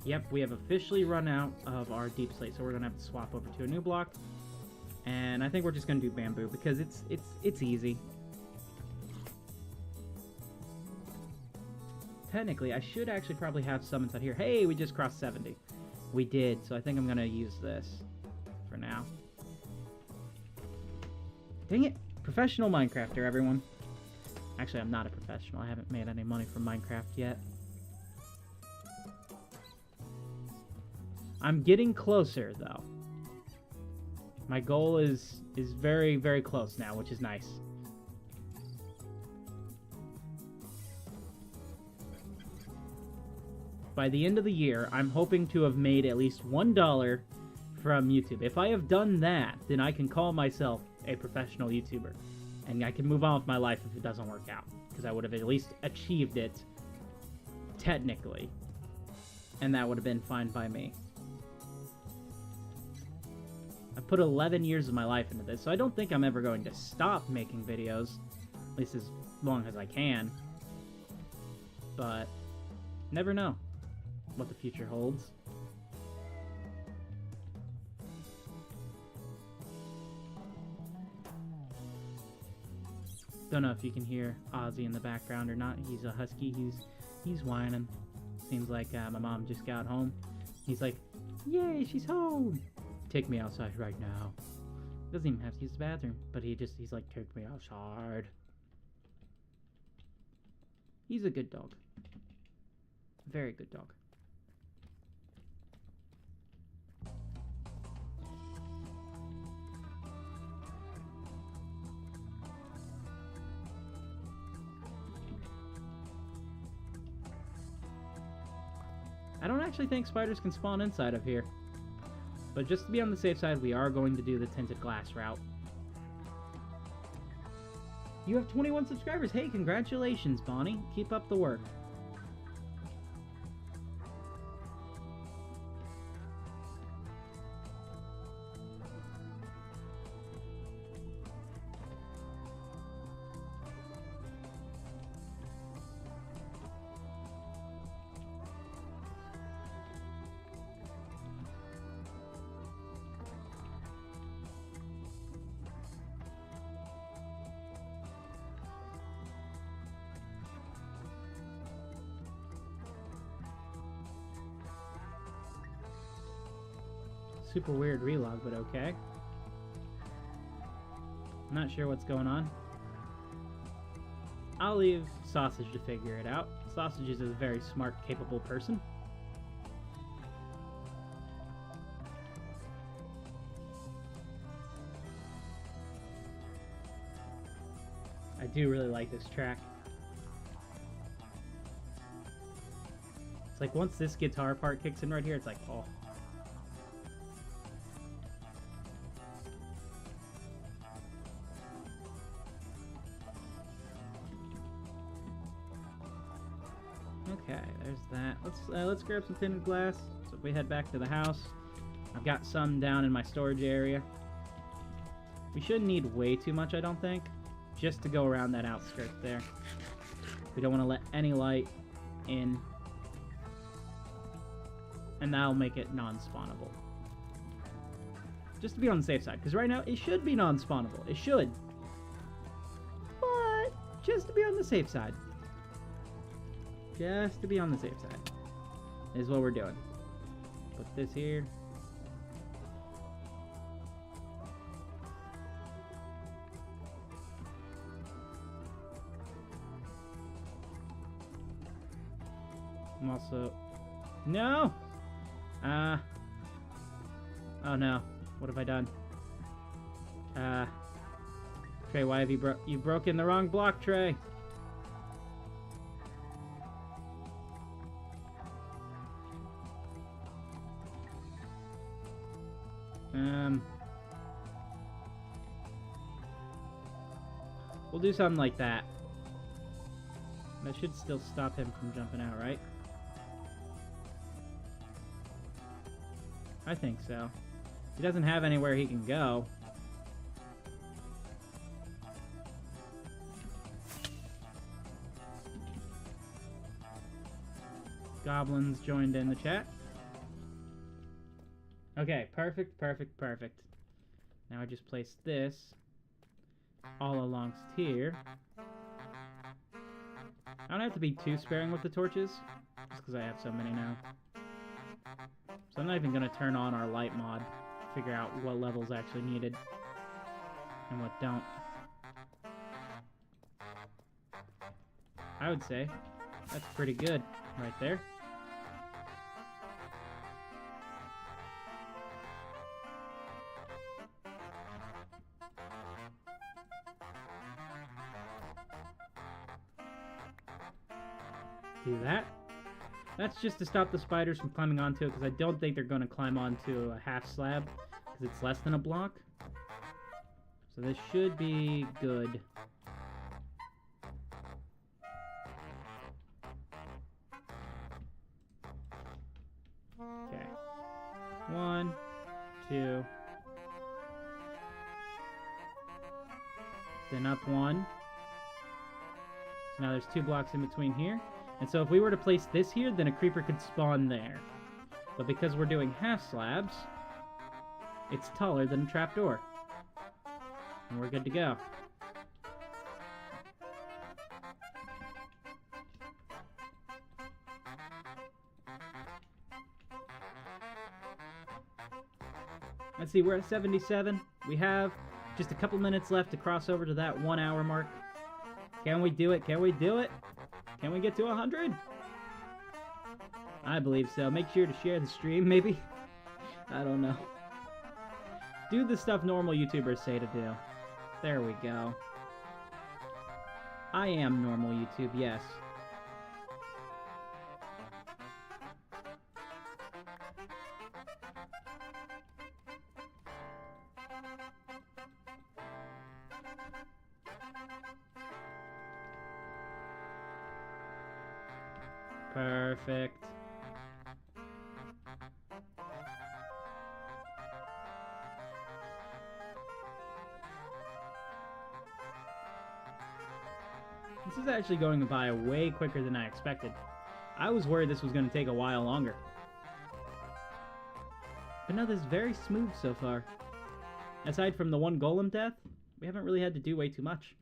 Yep, we have officially run out of our deep slate, so we're going to have to swap over to a new block. And I think we're just going to do bamboo, because it's easy. Technically, I should actually probably have some inside here. Hey, we just crossed 70. We did, so I think I'm going to use this for now. Dang it! Professional Minecrafter, everyone. Actually, I'm not a professional. I haven't made any money from Minecraft yet. I'm getting closer, though. My goal is very, very close now, which is nice. By the end of the year, I'm hoping to have made at least $1 from YouTube. If I have done that, then I can call myself a professional YouTuber. And I can move on with my life if it doesn't work out. Because I would have at least achieved it, technically. And that would have been fine by me. I put 11 years of my life into this, so I don't think I'm ever going to stop making videos. At least as long as I can. But, never know what the future holds. Don't know if you can hear Ozzy in the background or not. He's a husky. He's whining. Seems like my mom just got home. He's like, "Yay, she's home! Take me outside right now." Doesn't even have to use the bathroom, but he's like, "Take me outside." He's a good dog. Very good dog. I don't actually think spiders can spawn inside of here. But just to be on the safe side, we are going to do the tinted glass route. You have 21 subscribers! Hey, congratulations, Bonnie! Keep up the work. Super weird relog, but okay. I'm not sure what's going on. I'll leave Sausage to figure it out. Sausage is a very smart, capable person. I do really like this track. It's like once this guitar part kicks in right here, it's like, oh. Okay, there's that. Let's grab some tinted glass. So if we head back to the house, I've got some down in my storage area. We shouldn't need way too much, I don't think. Just to go around that outskirt there. We don't want to let any light in. And that'll make it non-spawnable. Just to be on the safe side. Because right now, it should be non-spawnable. It should. But, just to be on the safe side. Just to be on the safe side. Is what we're doing. Put this here. I'm also... No! Oh no. What have I done? Trey, why have you've broken the wrong block, Trey? We'll do something like that. That should still stop him from jumping out, right? I think so. He doesn't have anywhere he can go. Goblins joined in the chat. Okay, perfect, perfect, perfect. Now I just place this all alongst here. I don't have to be too sparing with the torches, just because I have so many now. So I'm not even going to turn on our light mod, figure out what level's actually needed and what don't. I would say that's pretty good right there. Do that. That's just to stop the spiders from climbing onto it, because I don't think they're going to climb onto a half slab, because it's less than a block. So this should be good. Okay. 1, 2. Then up 1. So now there's 2 blocks in between here. And so if we were to place this here, then a creeper could spawn there. But because we're doing half slabs, it's taller than a trapdoor. And we're good to go. Let's see, we're at 77. We have just a couple minutes left to cross over to that 1 hour mark. Can we do it? Can we do it? Can we get to 100? I believe so. Make sure to share the stream, maybe? I don't know. Do the stuff normal YouTubers say to do. There we go. I am normal YouTube, yes. Perfect. This is actually going by way quicker than I expected. I was worried this was going to take a while longer. But no, this is very smooth so far. Aside from the one golem death, we haven't really had to do way too much.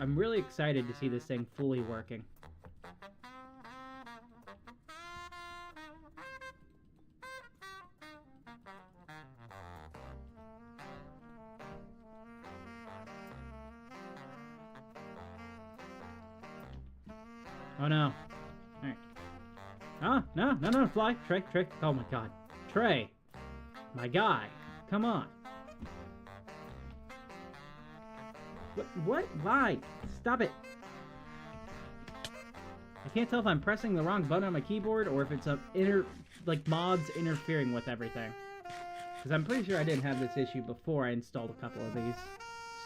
I'm really excited to see this thing fully working. Oh no. Alright. Ah, no, fly. Trey. Oh my god. Trey. My guy. Come on. What? Why? Stop it. I can't tell if I'm pressing the wrong button on my keyboard or if it's mods interfering with everything. Because I'm pretty sure I didn't have this issue before I installed a couple of these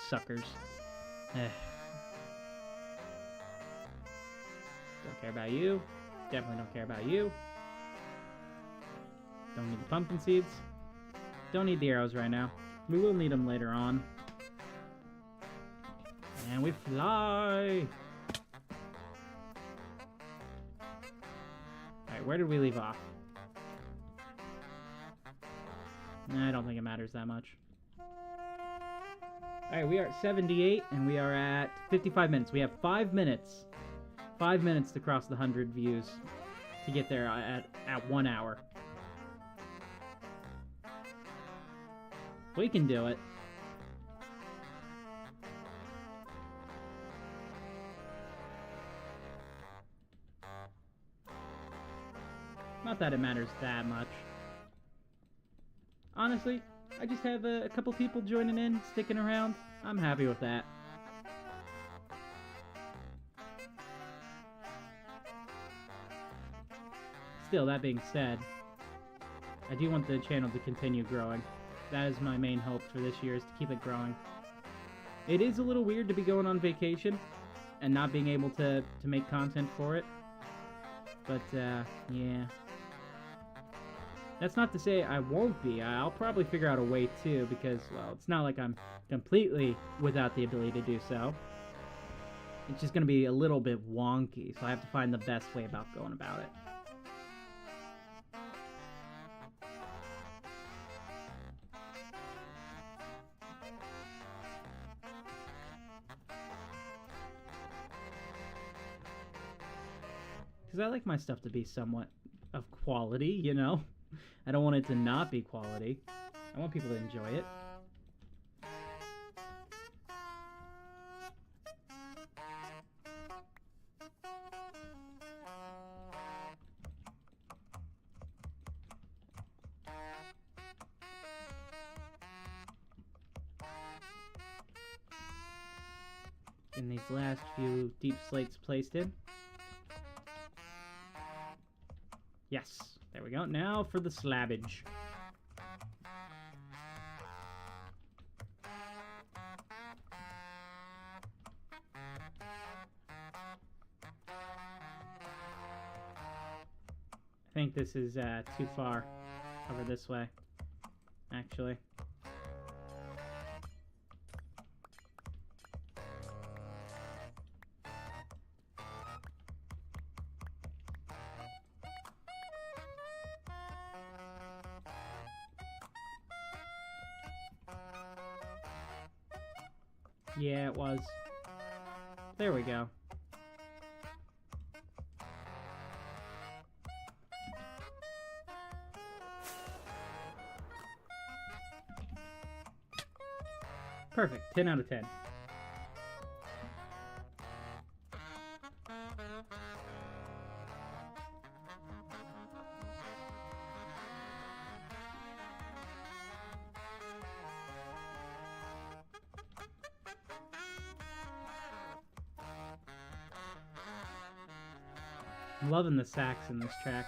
suckers. Don't care about you. Definitely don't care about you. Don't need the pumpkin seeds. Don't need the arrows right now. We will need them later on. And we fly! Alright, where did we leave off? I don't think it matters that much. Alright, we are at 78, and we are at 55 minutes. We have 5 minutes. 5 minutes to cross the 100 views to get there at 1 hour. We can do it. Not that it matters that much. Honestly, I just have a couple people joining in, sticking around. I'm happy with that. Still, that being said, I do want the channel to continue growing. That is my main hope for this year, is to keep it growing. It is a little weird to be going on vacation and not being able to make content for it. But, yeah. That's not to say I won't be. I'll probably figure out a way too, because, well, it's not like I'm completely without the ability to do so. It's just going to be a little bit wonky, so I have to find the best way about going about it. Because I like my stuff to be somewhat of quality, you know? I don't want it to not be quality. I want people to enjoy it. In these last few deep slates placed in. Yes, there we go. Now for the slabbage. I think this is too far over this way, actually. Yeah, it was. There we go. Perfect. 10 out of 10. I'm loving the sax in this track.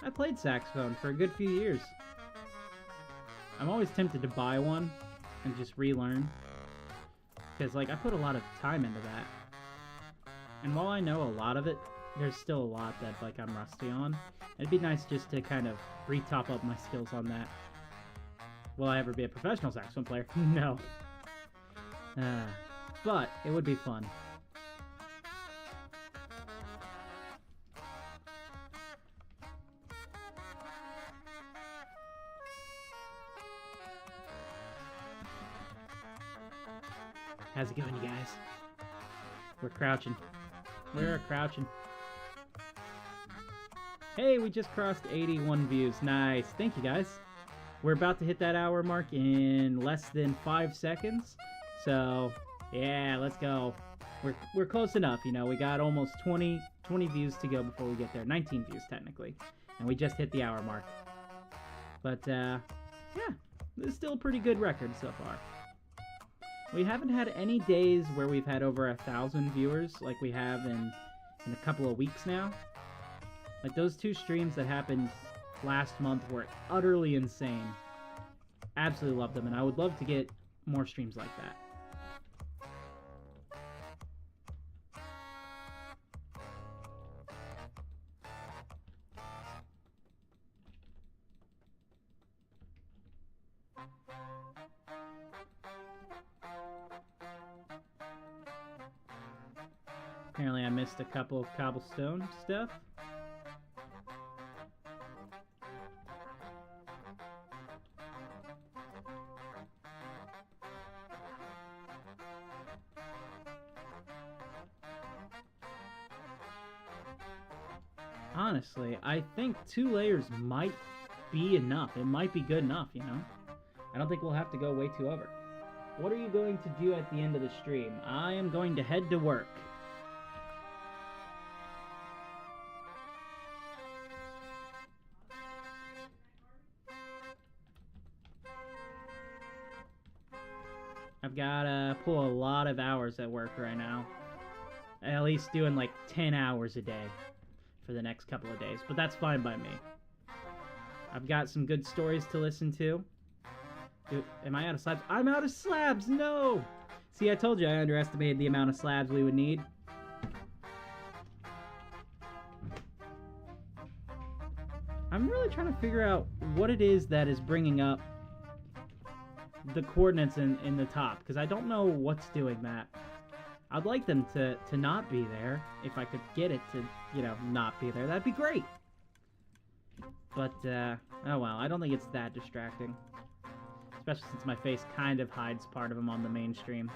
I played saxophone for a good few years. I'm always tempted to buy one and just relearn, because like I put a lot of time into that. And while I know a lot of it, there's still a lot that like I'm rusty on. It'd be nice just to kind of re-top up my skills on that. Will I ever be a professional saxophone player? No. But it would be fun. How's it going, you guys? We're crouching. We're crouching. Hey, we just crossed 81 views. Nice. Thank you, guys. We're about to hit that hour mark in less than 5 seconds. So, yeah, let's go. We're close enough, you know. We got almost 20 views to go before we get there. 19 views, technically. And we just hit the hour mark. But, yeah. This is still a pretty good record so far. We haven't had any days where we've had over 1,000 viewers like we have in a couple of weeks now. Like those 2 streams that happened last month were utterly insane. Absolutely love them, and I would love to get more streams like that. Apparently I missed a couple of cobblestone stuff. Honestly, I think 2 layers might be enough. It might be good enough, you know? I don't think we'll have to go way too over. What are you going to do at the end of the stream? I am going to head to work. I've got to pull a lot of hours at work right now. At least doing like 10 hours a day for the next couple of days, but that's fine by me. I've got some good stories to listen to. Dude, am I out of slabs? I'm out of slabs! No! See, I told you I underestimated the amount of slabs we would need. I'm really trying to figure out what it is that is bringing up the coordinates in the top, because I don't know what's doing that. I'd like them to not be there. If I could get it to, you know, not be there, that'd be great. But, oh well, I don't think it's that distracting. Especially since my face kind of hides part of them on the main stream.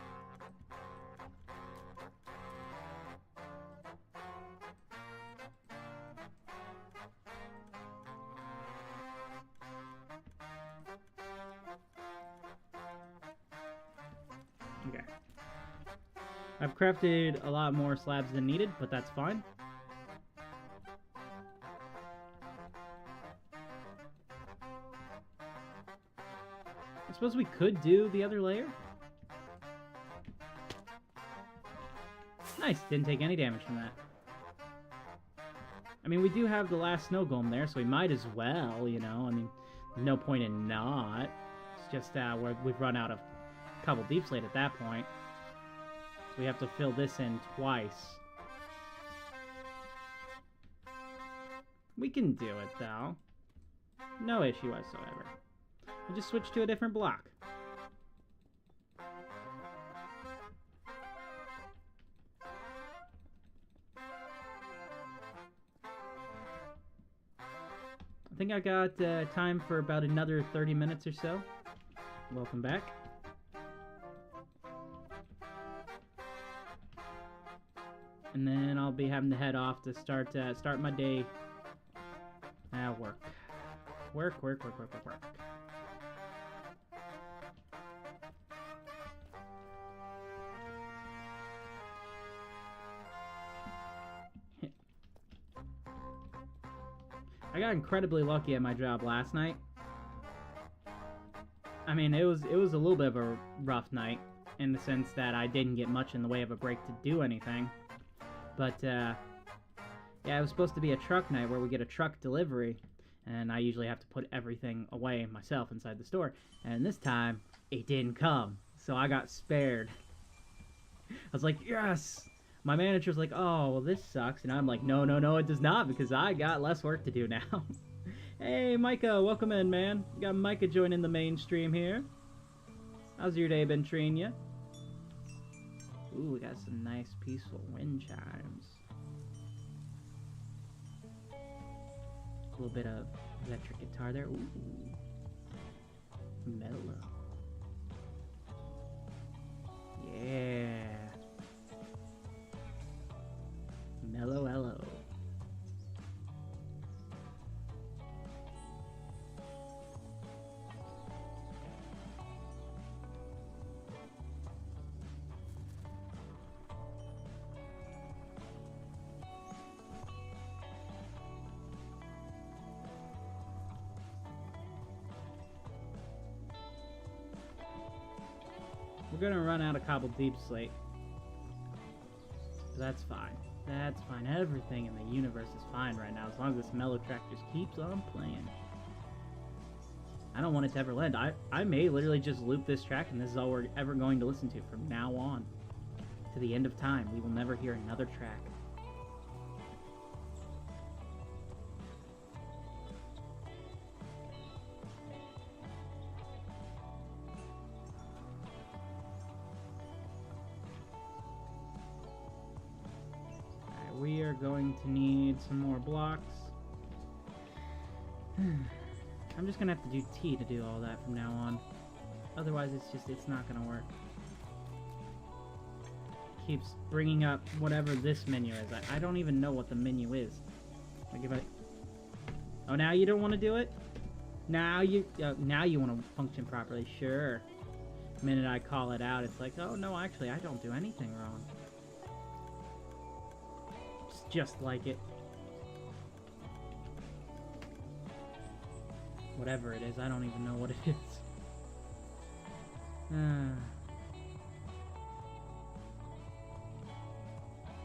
Okay. I've crafted a lot more slabs than needed, but that's fine. I suppose we could do the other layer. Nice, didn't take any damage from that. I mean, we do have the last snow golem there, so we might as well, you know. I mean, no point in not. It's just we've run out of couple deep slate at that point. So we have to fill this in twice. We can do it, though. No issue whatsoever. We'll just switch to a different block. I think I got time for about another 30 minutes or so. Welcome back. And then I'll be having to head off to start my day. Work. Work. I got incredibly lucky at my job last night. I mean, it was a little bit of a rough night in the sense that I didn't get much in the way of a break to do anything. But, yeah, it was supposed to be a truck night where we get a truck delivery, and I usually have to put everything away myself inside the store. And this time, it didn't come, so I got spared. I was like, yes! My manager's like, oh, well, this sucks. And I'm like, no, it does not, because I got less work to do now. Hey, Micah, welcome in, man. We got Micah joining the main stream here. How's your day been treating you? Ooh, we got some nice peaceful wind chimes. A little bit of electric guitar there. Ooh. Mellow. Yeah. Mellow. We're gonna run out of cobbled deep slate. But that's fine. That's fine. Everything in the universe is fine right now, as long as this mellow track just keeps on playing. I don't want it to ever end. I may literally just loop this track, and this is all we're ever going to listen to from now on. To the end of time. We will never hear another track. going to need some more blocks. I'm just gonna have to do T to do all that from now on. Otherwise, it's not gonna work. Keeps bringing up whatever this menu is. I don't even know what the menu is. Like if I... Oh, now you don't want to do it? Now you want to function properly. Sure. The minute I call it out, it's like, oh no, actually, I don't do anything wrong. It's just like it. Whatever it is, I don't even know what it is.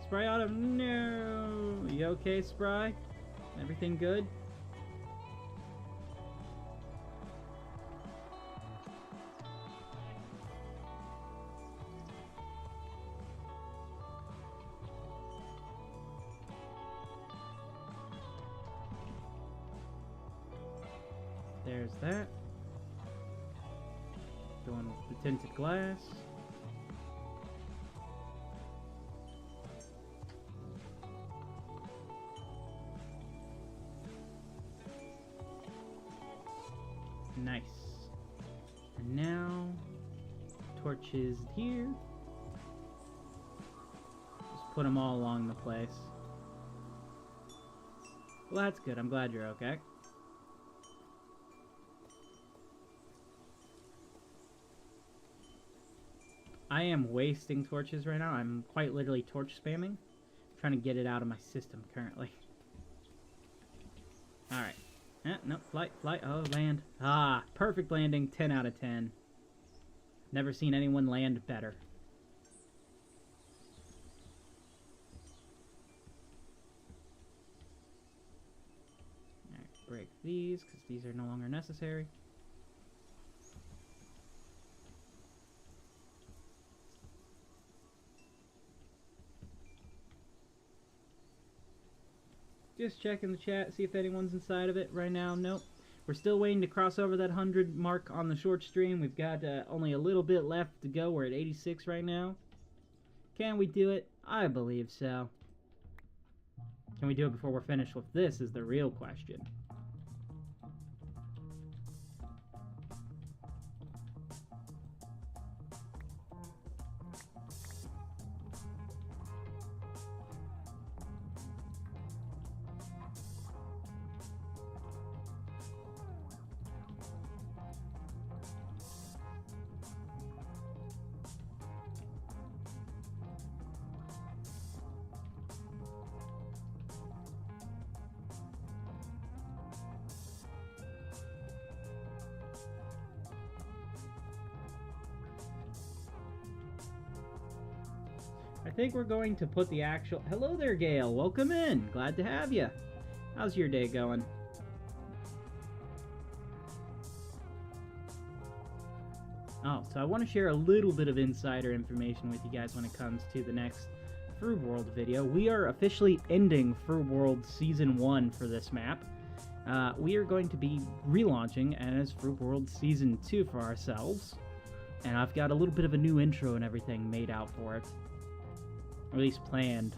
Spry Autumn, no! You okay, Spry? Everything good? There's that. Going with the tinted glass. Nice. And now, torches here. Just put them all along the place. Well, that's good. I'm glad you're okay. I am wasting torches right now. I'm quite literally torch spamming. I'm trying to get it out of my system currently. Alright. No, flight. Oh, land. Ah, perfect landing. 10 out of 10. Never seen anyone land better. Alright, break these, because these are no longer necessary. Just checking the chat, see if anyone's inside of it right now. Nope. We're still waiting to cross over that 100 mark on the short stream. We've got only a little bit left to go. We're at 86 right now. Can we do it? I believe so. Can we do it before we're finished with this is the real question. I think we're going to put the actual... Hello there, Gail. Welcome in. Glad to have you. How's your day going? Oh, so I want to share a little bit of insider information with you guys when it comes to the next Froob World video. We are officially ending Froob World Season 1 for this map. We are going to be relaunching as Froob World Season 2 for ourselves. And I've got a little bit of a new intro and everything made out for it. Or at least planned.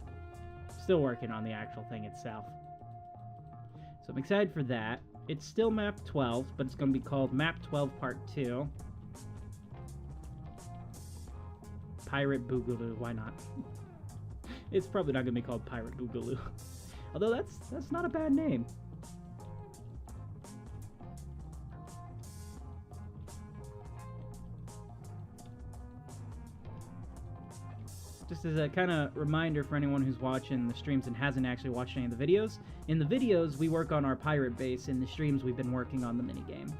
Still working on the actual thing itself. So I'm excited for that. It's still map 12, but it's going to be called map 12 part 2. Pirate Boogaloo, why not? It's probably not going to be called Pirate Boogaloo. Although that's not a bad name. Just as a kind of reminder for anyone who's watching the streams and hasn't actually watched any of the videos, in the videos we work on our pirate base, in the streams we've been working on the minigame.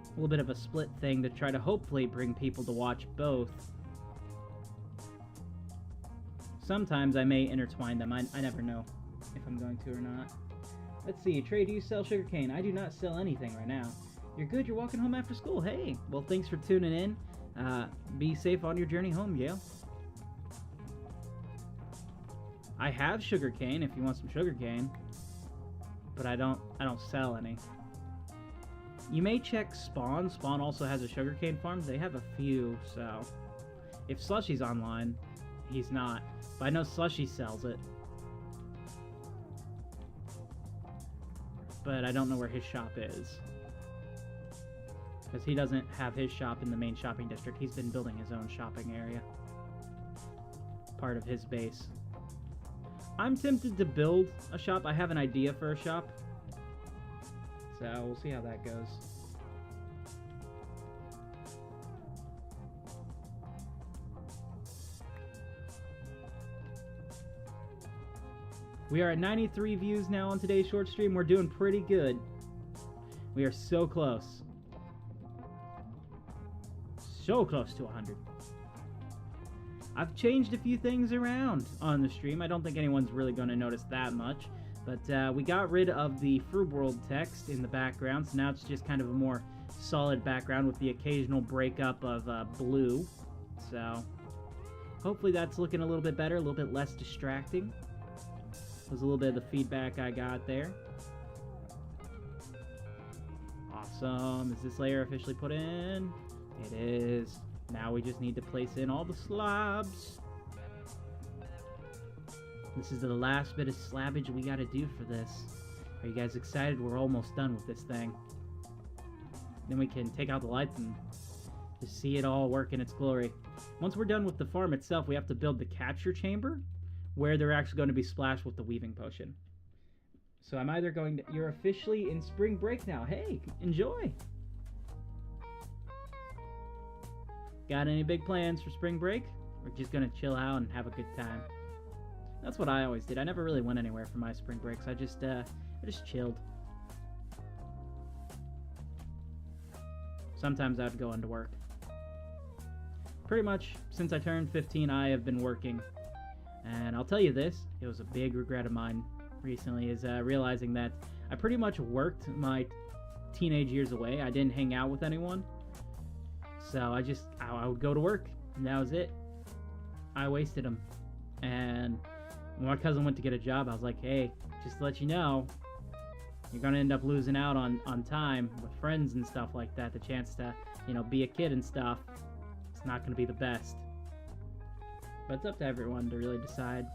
A little bit of a split thing to try to hopefully bring people to watch both. Sometimes I may intertwine them, I never know if I'm going to or not. Let's see, Trey, do you sell sugarcane? I do not sell anything right now. You're good, you're walking home after school. Hey, well, thanks for tuning in. Be safe on your journey home, Yale. I have sugarcane if you want some sugarcane, but I don't sell any. You may check Spawn. Spawn also has a sugarcane farm. They have a few, so If Slushy's online, he's not. But I know Slushy sells it. But I don't know where his shop is. Because he doesn't have his shop in the main shopping district. He's been building his own shopping area. Part of his base. I'm tempted to build a shop. I have an idea for a shop. So we'll see how that goes. We are at 93 views now on today's short stream. We're doing pretty good. We are so close. So close to 100. I've changed a few things around on the stream. I don't think anyone's really going to notice that much. But we got rid of the Froob World text in the background. So now it's just kind of a more solid background with the occasional breakup of blue. So hopefully that's looking a little bit better, a little bit less distracting. Was a little bit of the feedback I got there. Awesome. Is this layer officially put in? It is. Now we just need to place in all the slabs. This is the last bit of slabbage we gotta do for this. Are you guys excited? We're almost done with this thing. Then we can take out the lights and just see it all work in its glory. Once we're done with the farm itself, we have to build the capture chamber, where they're actually going to be splashed with the weaving potion. So I'm either going to... You're officially in spring break now. Hey, enjoy! Got any big plans for spring break? We're just going to chill out and have a good time. That's what I always did. I never really went anywhere for my spring breaks. I just chilled. Sometimes I'd go into work. Pretty much since I turned 15, I have been working. And I'll tell you this, it was a big regret of mine recently, is realizing that I pretty much worked my teenage years away. I didn't hang out with anyone. So I would go to work, and that was it. I wasted them. And when my cousin went to get a job, I was like, hey, just to let you know, you're going to end up losing out on time with friends and stuff like that. The chance to, be a kid and stuff. It's not going to be the best. But it's up to everyone to really decide.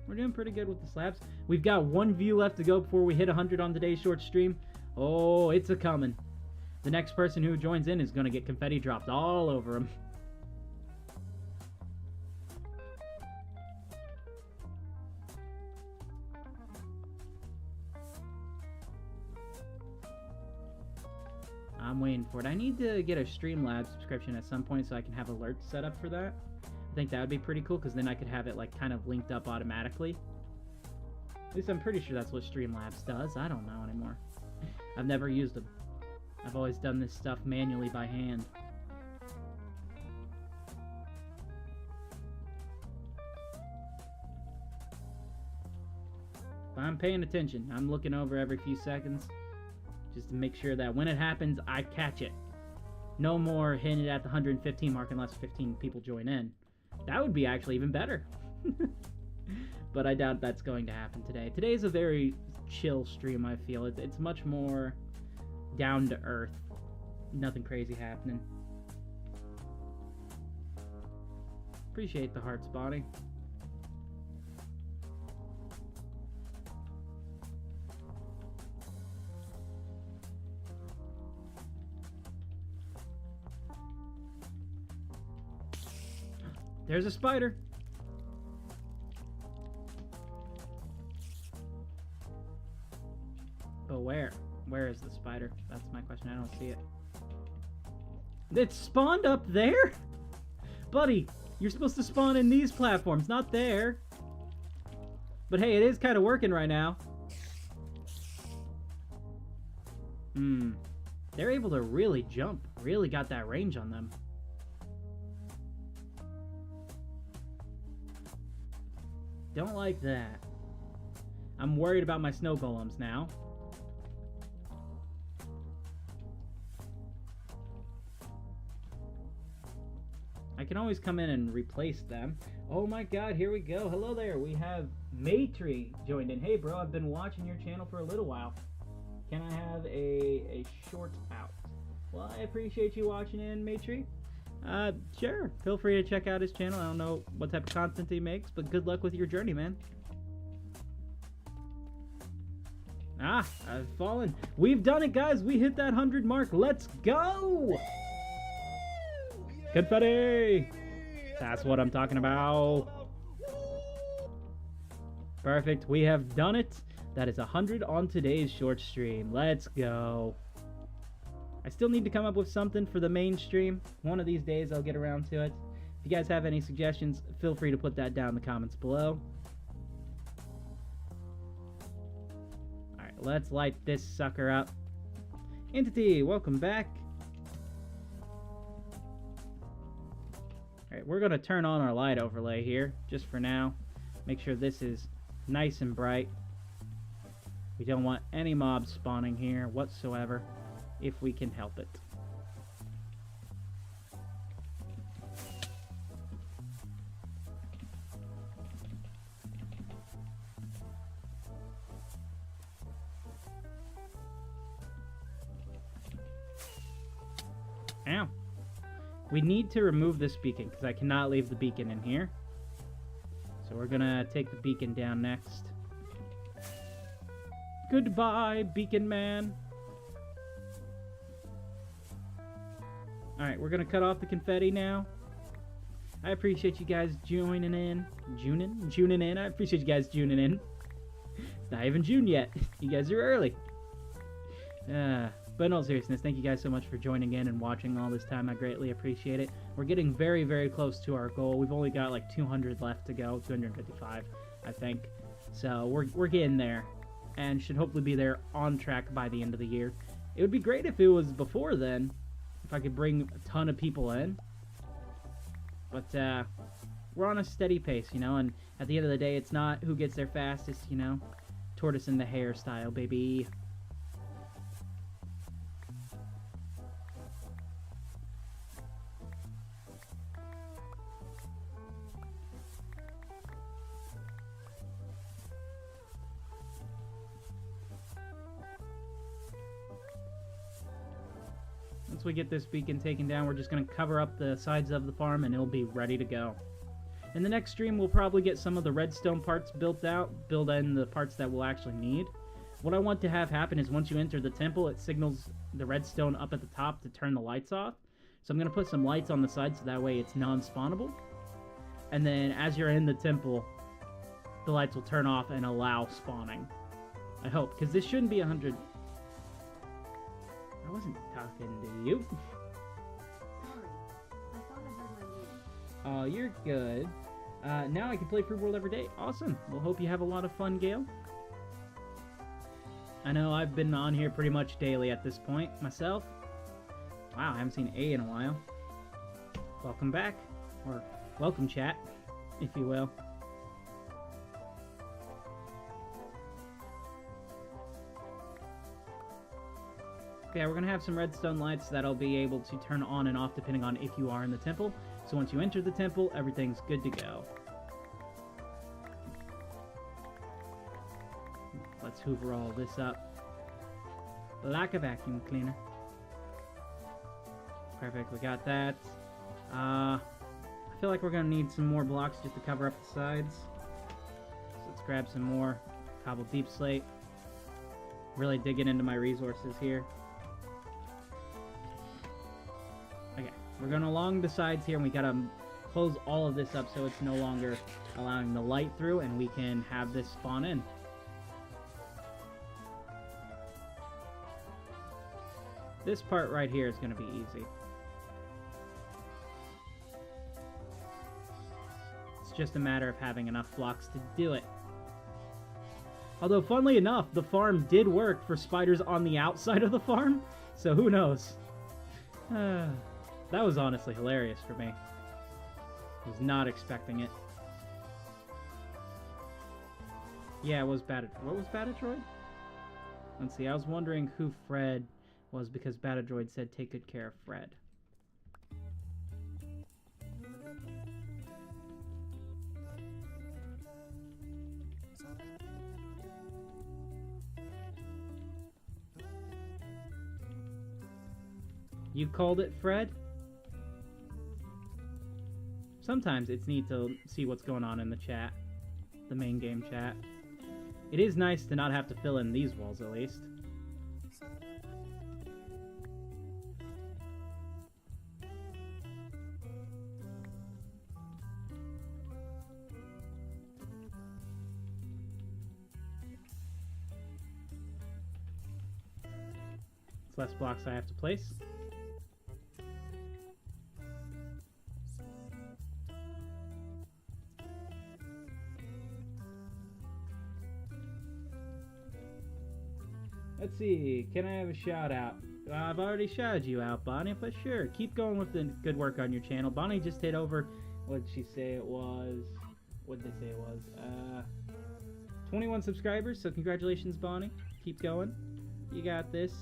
We're doing pretty good with the slabs. We've got 1 view left to go before we hit 100 on today's short stream. Oh, it's a coming. The next person who joins in is going to get confetti dropped all over him. I'm waiting for it. I need to get a Streamlabs subscription at some point so I can have alerts set up for that. I think that would be pretty cool because then I could have it like kind of linked up automatically. At least I'm pretty sure that's what Streamlabs does. I don't know anymore. I've never used them. I've always done this stuff manually by hand. But I'm paying attention. I'm looking over every few seconds just to make sure that when it happens, I catch it. No more hitting it at the 115 mark unless 15 people join in. That would be actually even better. But I doubt that's going to happen today. Today's a very chill stream, I feel. It's much more down to earth. Nothing crazy happening. Appreciate the hearts, Bonnie. There's a spider. But where? Where is the spider? That's my question. I don't see it. It spawned up there? Buddy, you're supposed to spawn in these platforms, not there. But hey, it is kind of working right now. They're able to really jump. Really got that range on them. Don't like that. I'm worried about my snow golems now. I can always come in and replace them. Oh my god, here we go. Hello there. We have Maytree joined in. Hey bro, I've been watching your channel for a little while. Can I have a short out? Well, I appreciate you watching in, Maytree. Sure. Feel free to check out his channel. I don't know what type of content he makes, but good luck with your journey, man. Ah, I've fallen. We've done it, guys. We hit that 100 mark. Let's go! Confetti! That's what I'm talking about. Perfect. We have done it. That is 100 on today's short stream. Let's go. I still need to come up with something for the main stream. One of these days I'll get around to it. If you guys have any suggestions, feel free to put that down in the comments below. Alright, let's light this sucker up. Entity, welcome back. Alright, we're going to turn on our light overlay here, just for now. Make sure this is nice and bright. We don't want any mobs spawning here whatsoever, if we can help it. Ow. We need to remove this beacon, because I cannot leave the beacon in here. So we're gonna take the beacon down next. Goodbye, beacon man. Alright, we're gonna cut off the confetti now. I appreciate you guys joining in. Juning in. I appreciate you guys tuning in. It's not even June yet. You guys are early. But in all seriousness, thank you guys so much for joining in and watching all this time. I greatly appreciate it. We're getting very, very close to our goal. We've only got like 200 left to go. 255, I think. So we're getting there. And should hopefully be there on track by the end of the year. It would be great if it was before then. If I could bring a ton of people in. But we're on a steady pace, you know. And at the end of the day, it's not who gets there fastest, you know. Tortoise in the hare style, baby. Once we get this beacon taken down, we're just going to cover up the sides of the farm and it'll be ready to go. In the next stream, we'll probably get some of the redstone parts built out, build in the parts that we'll actually need. What I want to have happen is once you enter the temple, it signals the redstone up at the top to turn the lights off. So I'm going to put some lights on the side so that way it's non-spawnable. And then as you're in the temple, the lights will turn off and allow spawning. I hope, because this shouldn't be 100... I wasn't talking to you. Sorry. I thought I heard my name. Oh, you're good. Now I can play Froob World every day. Awesome. We'll hope you have a lot of fun, Gale. I know I've been on here pretty much daily at this point, myself. Wow, I haven't seen A in a while. Welcome back. Or, welcome chat, if you will. Yeah, we're going to have some redstone lights that'll be able to turn on and off depending on if you are in the temple. So once you enter the temple, everything's good to go. Let's hoover all this up like a vacuum cleaner. Perfect, we got that. I feel like we're going to need some more blocks just to cover up the sides. So let's grab some more cobbled deep slate. Really digging into my resources here. Okay, we're going along the sides here, and we got to close all of this up so it's no longer allowing the light through, and we can have this spawn in. This part right here is going to be easy. It's just a matter of having enough blocks to do it. Although, funnily enough, the farm did work for spiders on the outside of the farm, so who knows? That was honestly hilarious for me. I was not expecting it. Yeah, it was What was Batadroid? Let's see, I was wondering who Fred was because Batadroid said take good care of Fred. You called it Fred? Sometimes it's neat to see what's going on in the chat. The main game chat. It is nice to not have to fill in these walls, at least. It's less blocks I have to place. Let's see, can I have a shout out? I've already shouted you out, Bonnie, but sure, keep going with the good work on your channel. Bonnie just hit over, what did she say it was? What did they say it was? 21 subscribers, so congratulations, Bonnie. Keep going. You got this.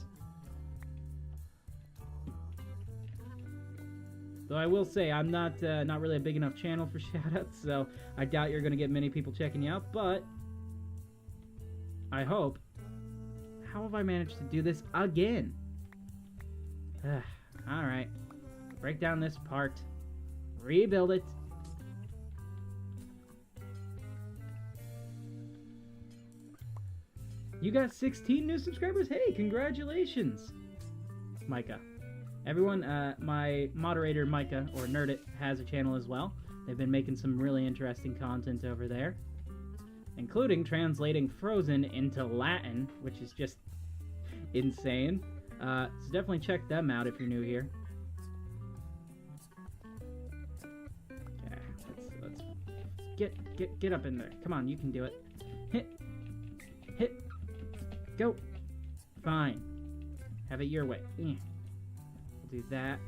Though I will say, I'm not really a big enough channel for shoutouts, so I doubt you're going to get many people checking you out, but I hope. How have I managed to do this again? Alright. Break down this part. Rebuild it. You got 16 new subscribers? Hey, congratulations! Micah. Everyone, my moderator Micah, or Nerdit, has a channel as well. They've been making some really interesting content over there, including translating Frozen into Latin, which is just insane. So definitely check them out if you're new here. Okay, let's get up in there. Come on, you can do it. Hit, go. Fine. Have it your way. We'll do that.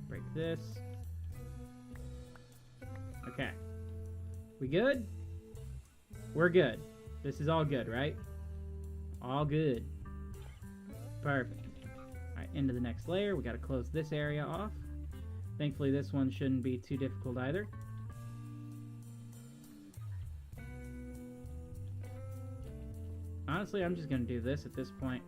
Break this. Okay. We good? We're good. This is all good, right? All good. Perfect. Alright, into the next layer. We gotta close this area off. Thankfully, this one shouldn't be too difficult either. Honestly, I'm just gonna do this at this point.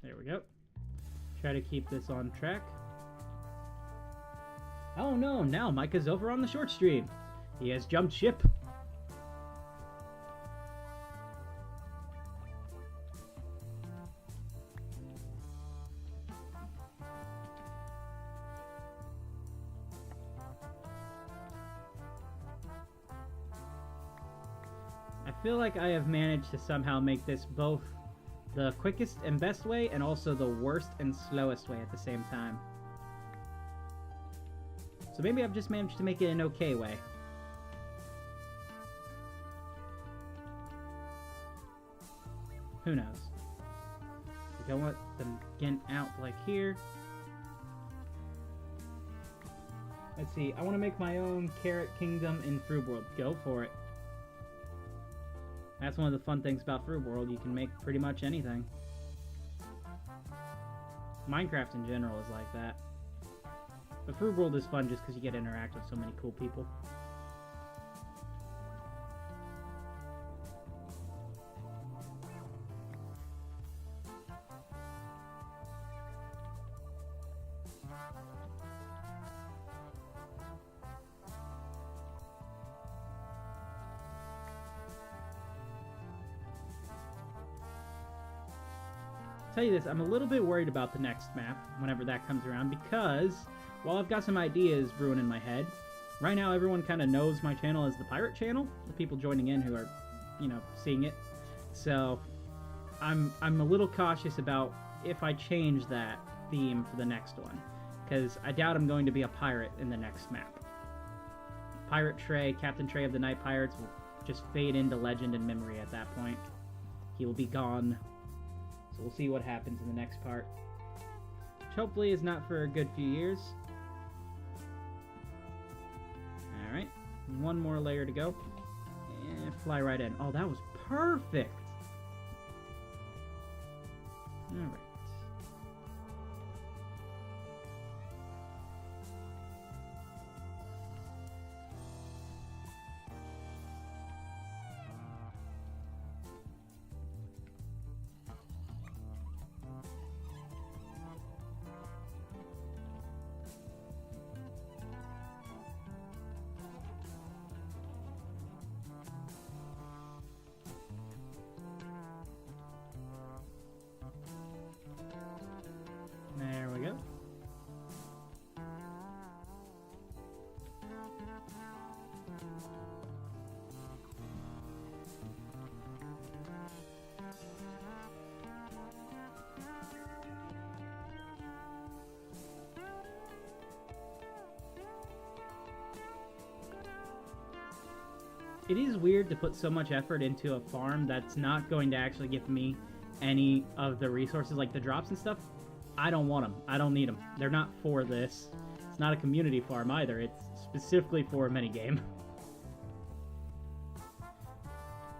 There we go. Try to keep this on track. Oh no, now Micah's over on the short stream. He has jumped ship. I feel like I have managed to somehow make this both the quickest and best way, and also the worst and slowest way at the same time. So maybe I've just managed to make it an okay way. Who knows? I don't want them getting out like here. Let's see, I want to make my own Carrot Kingdom in Froob World. Go for it. That's one of the fun things about Froob World. You can make pretty much anything. Minecraft in general is like that. But Froob World is fun just because you get to interact with so many cool people. Tell you this, I'm a little bit worried about the next map whenever that comes around, because while I've got some ideas brewing in my head, right now everyone kind of knows my channel as the pirate channel, the people joining in who are, you know, seeing it. So I'm a little cautious about if I change that, theme for the next one, because I doubt I'm going to be a pirate in the next map. Pirate Trey, Captain Trey of the Night Pirates, will just fade into legend and memory at that point. He will be gone. So we'll see what happens in the next part. Which hopefully is not for a good few years. Alright, one more layer to go. And fly right in. Oh, that was perfect! Alright. There we go. It is weird to put so much effort into a farm that's not going to actually give me any of the resources, like the drops and stuff. I don't want them. I don't need them. They're not for this. It's not a community farm either. It's specifically for a minigame.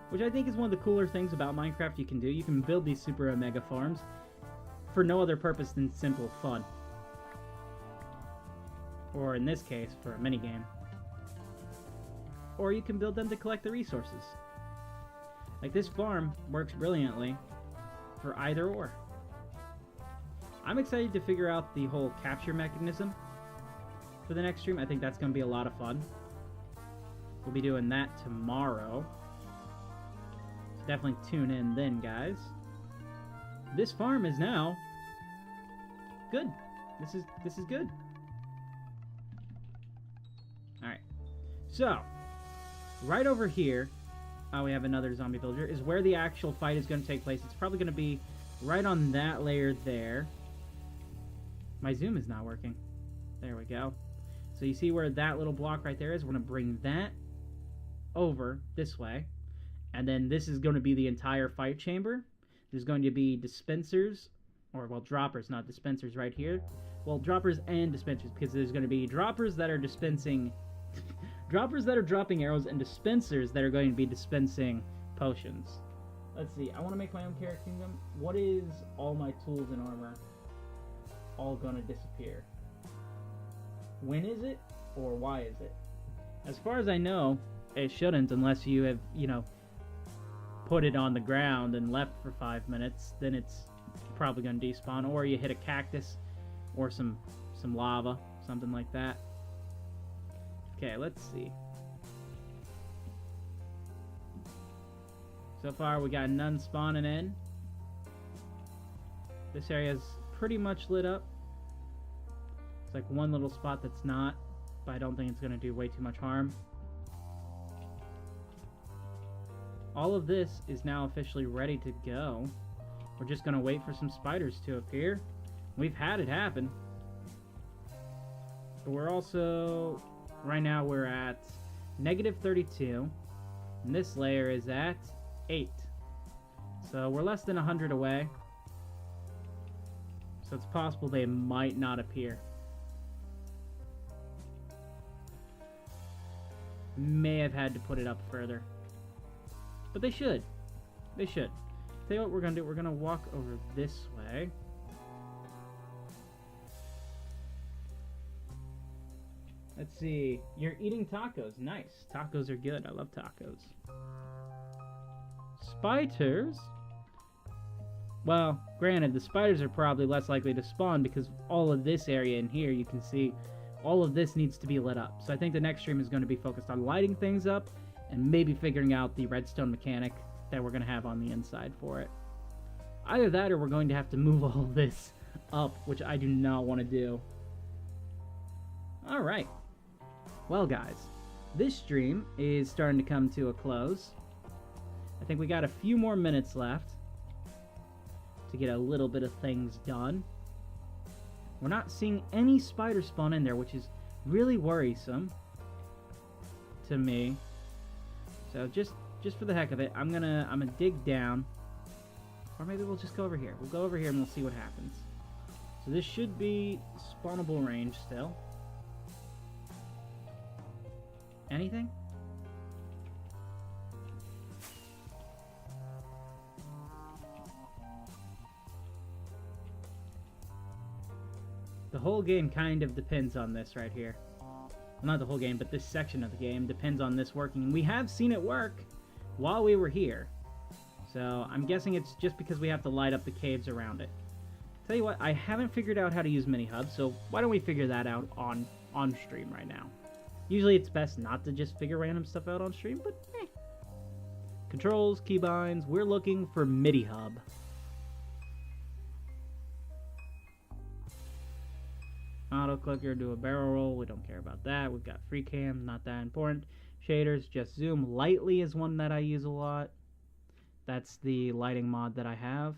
Which I think is one of the cooler things about Minecraft you can do. You can build these super omega farms for no other purpose than simple fun. Or in this case, for a minigame. Or you can build them to collect the resources. Like this farm works brilliantly for either or. I'm excited to figure out the whole capture mechanism for the next stream. I think that's going to be a lot of fun. We'll be doing that tomorrow. So definitely tune in then, guys. This farm is now good. This is good. Alright. So, right over here, we have another zombie villager, is where the actual fight is going to take place. It's probably going to be right on that layer there. My zoom is not working. There we go. So you see where that little block right there is? We're going to bring that over this way. And then this is going to be the entire fight chamber. There's going to be dispensers, or, well, droppers, not dispensers right here. Well, droppers and dispensers, because there's going to be droppers that are dispensing... droppers that are dropping arrows, and dispensers that are going to be dispensing potions. Let's see. I want to make my own Carrot Kingdom. What is all my tools and armor all gonna disappear? When is it, or why is it? As far as I know, it shouldn't, unless you have, you know, put it on the ground and left for 5 minutes. Then it's probably gonna despawn, or you hit a cactus or some lava, something like that. Okay, let's see. So far we got none spawning in. This area's pretty much lit up. It's like one little spot that's not, but I don't think it's going to do way too much harm. All of this is now officially ready to go. We're just going to wait for some spiders to appear. We've had it happen. But we're also, right now we're at -32, and this layer is at 8. So we're less than 100 away. So it's possible they might not appear. May have had to put it up further. But they should. They should. Tell you what we're going to do. We're going to walk over this way. Let's see. You're eating tacos. Nice. Tacos are good. I love tacos. Spiders? Well, granted, the spiders are probably less likely to spawn because all of this area in here, you can see, all of this needs to be lit up. So I think the next stream is going to be focused on lighting things up and maybe figuring out the redstone mechanic that we're going to have on the inside for it. Either that or we're going to have to move all of this up, which I do not want to do. Alright. Well, guys, this stream is starting to come to a close. I think we got a few more minutes left to get a little bit of things done. We're not seeing any spiders spawn in there, which is really worrisome to me. So just for the heck of it, I'm gonna dig down. Or maybe we'll just go over here. We'll go over here and we'll see what happens. So this should be spawnable range still. Anything? The whole game kind of depends on this right here. Well, not the whole game, but this section of the game depends on this working. And we have seen it work while we were here. So I'm guessing it's just because we have to light up the caves around it. Tell you what, I haven't figured out how to use mini hubs, so why don't we figure that out on stream right now? Usually it's best not to just figure random stuff out on stream, but eh. Controls, keybinds, we're looking for MIDI hub. Auto clicker, do a barrel roll, we don't care about that. We've got free cam, not that important. Shaders, just zoom. Lightly is one that I use a lot. That's the lighting mod that I have.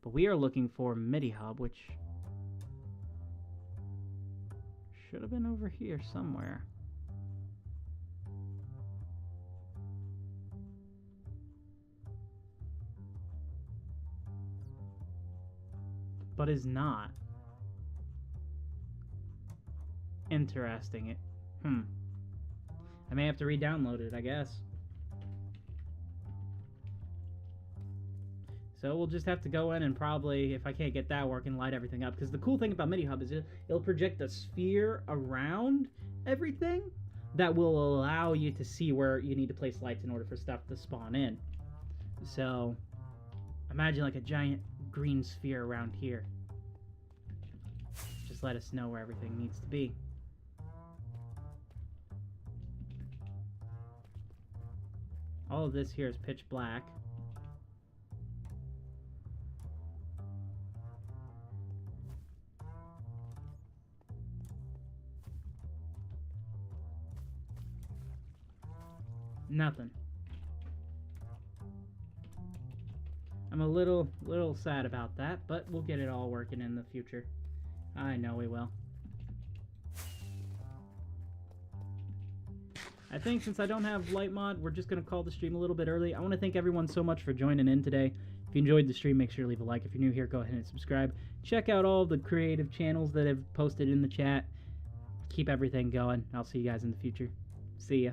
But we are looking for MIDI hub, which should have been over here somewhere. But is not. Interesting. I may have to re-download it, I guess. So we'll just have to go in and probably, if I can't get that working, light everything up. Because the cool thing about MIDI hub is it'll project a sphere around everything that will allow you to see where you need to place lights in order for stuff to spawn in. So imagine like a giant green sphere around here. Just let us know where everything needs to be. All of this here is pitch black. Nothing. I'm a little sad about that, but we'll get it all working in the future. I know we will. I think since I don't have light mod, we're just going to call the stream a little bit early. I want to thank everyone so much for joining in today. If you enjoyed the stream, make sure to leave a like. If you're new here, go ahead and subscribe. Check out all the creative channels that have posted in the chat. Keep everything going. I'll see you guys in the future. See ya.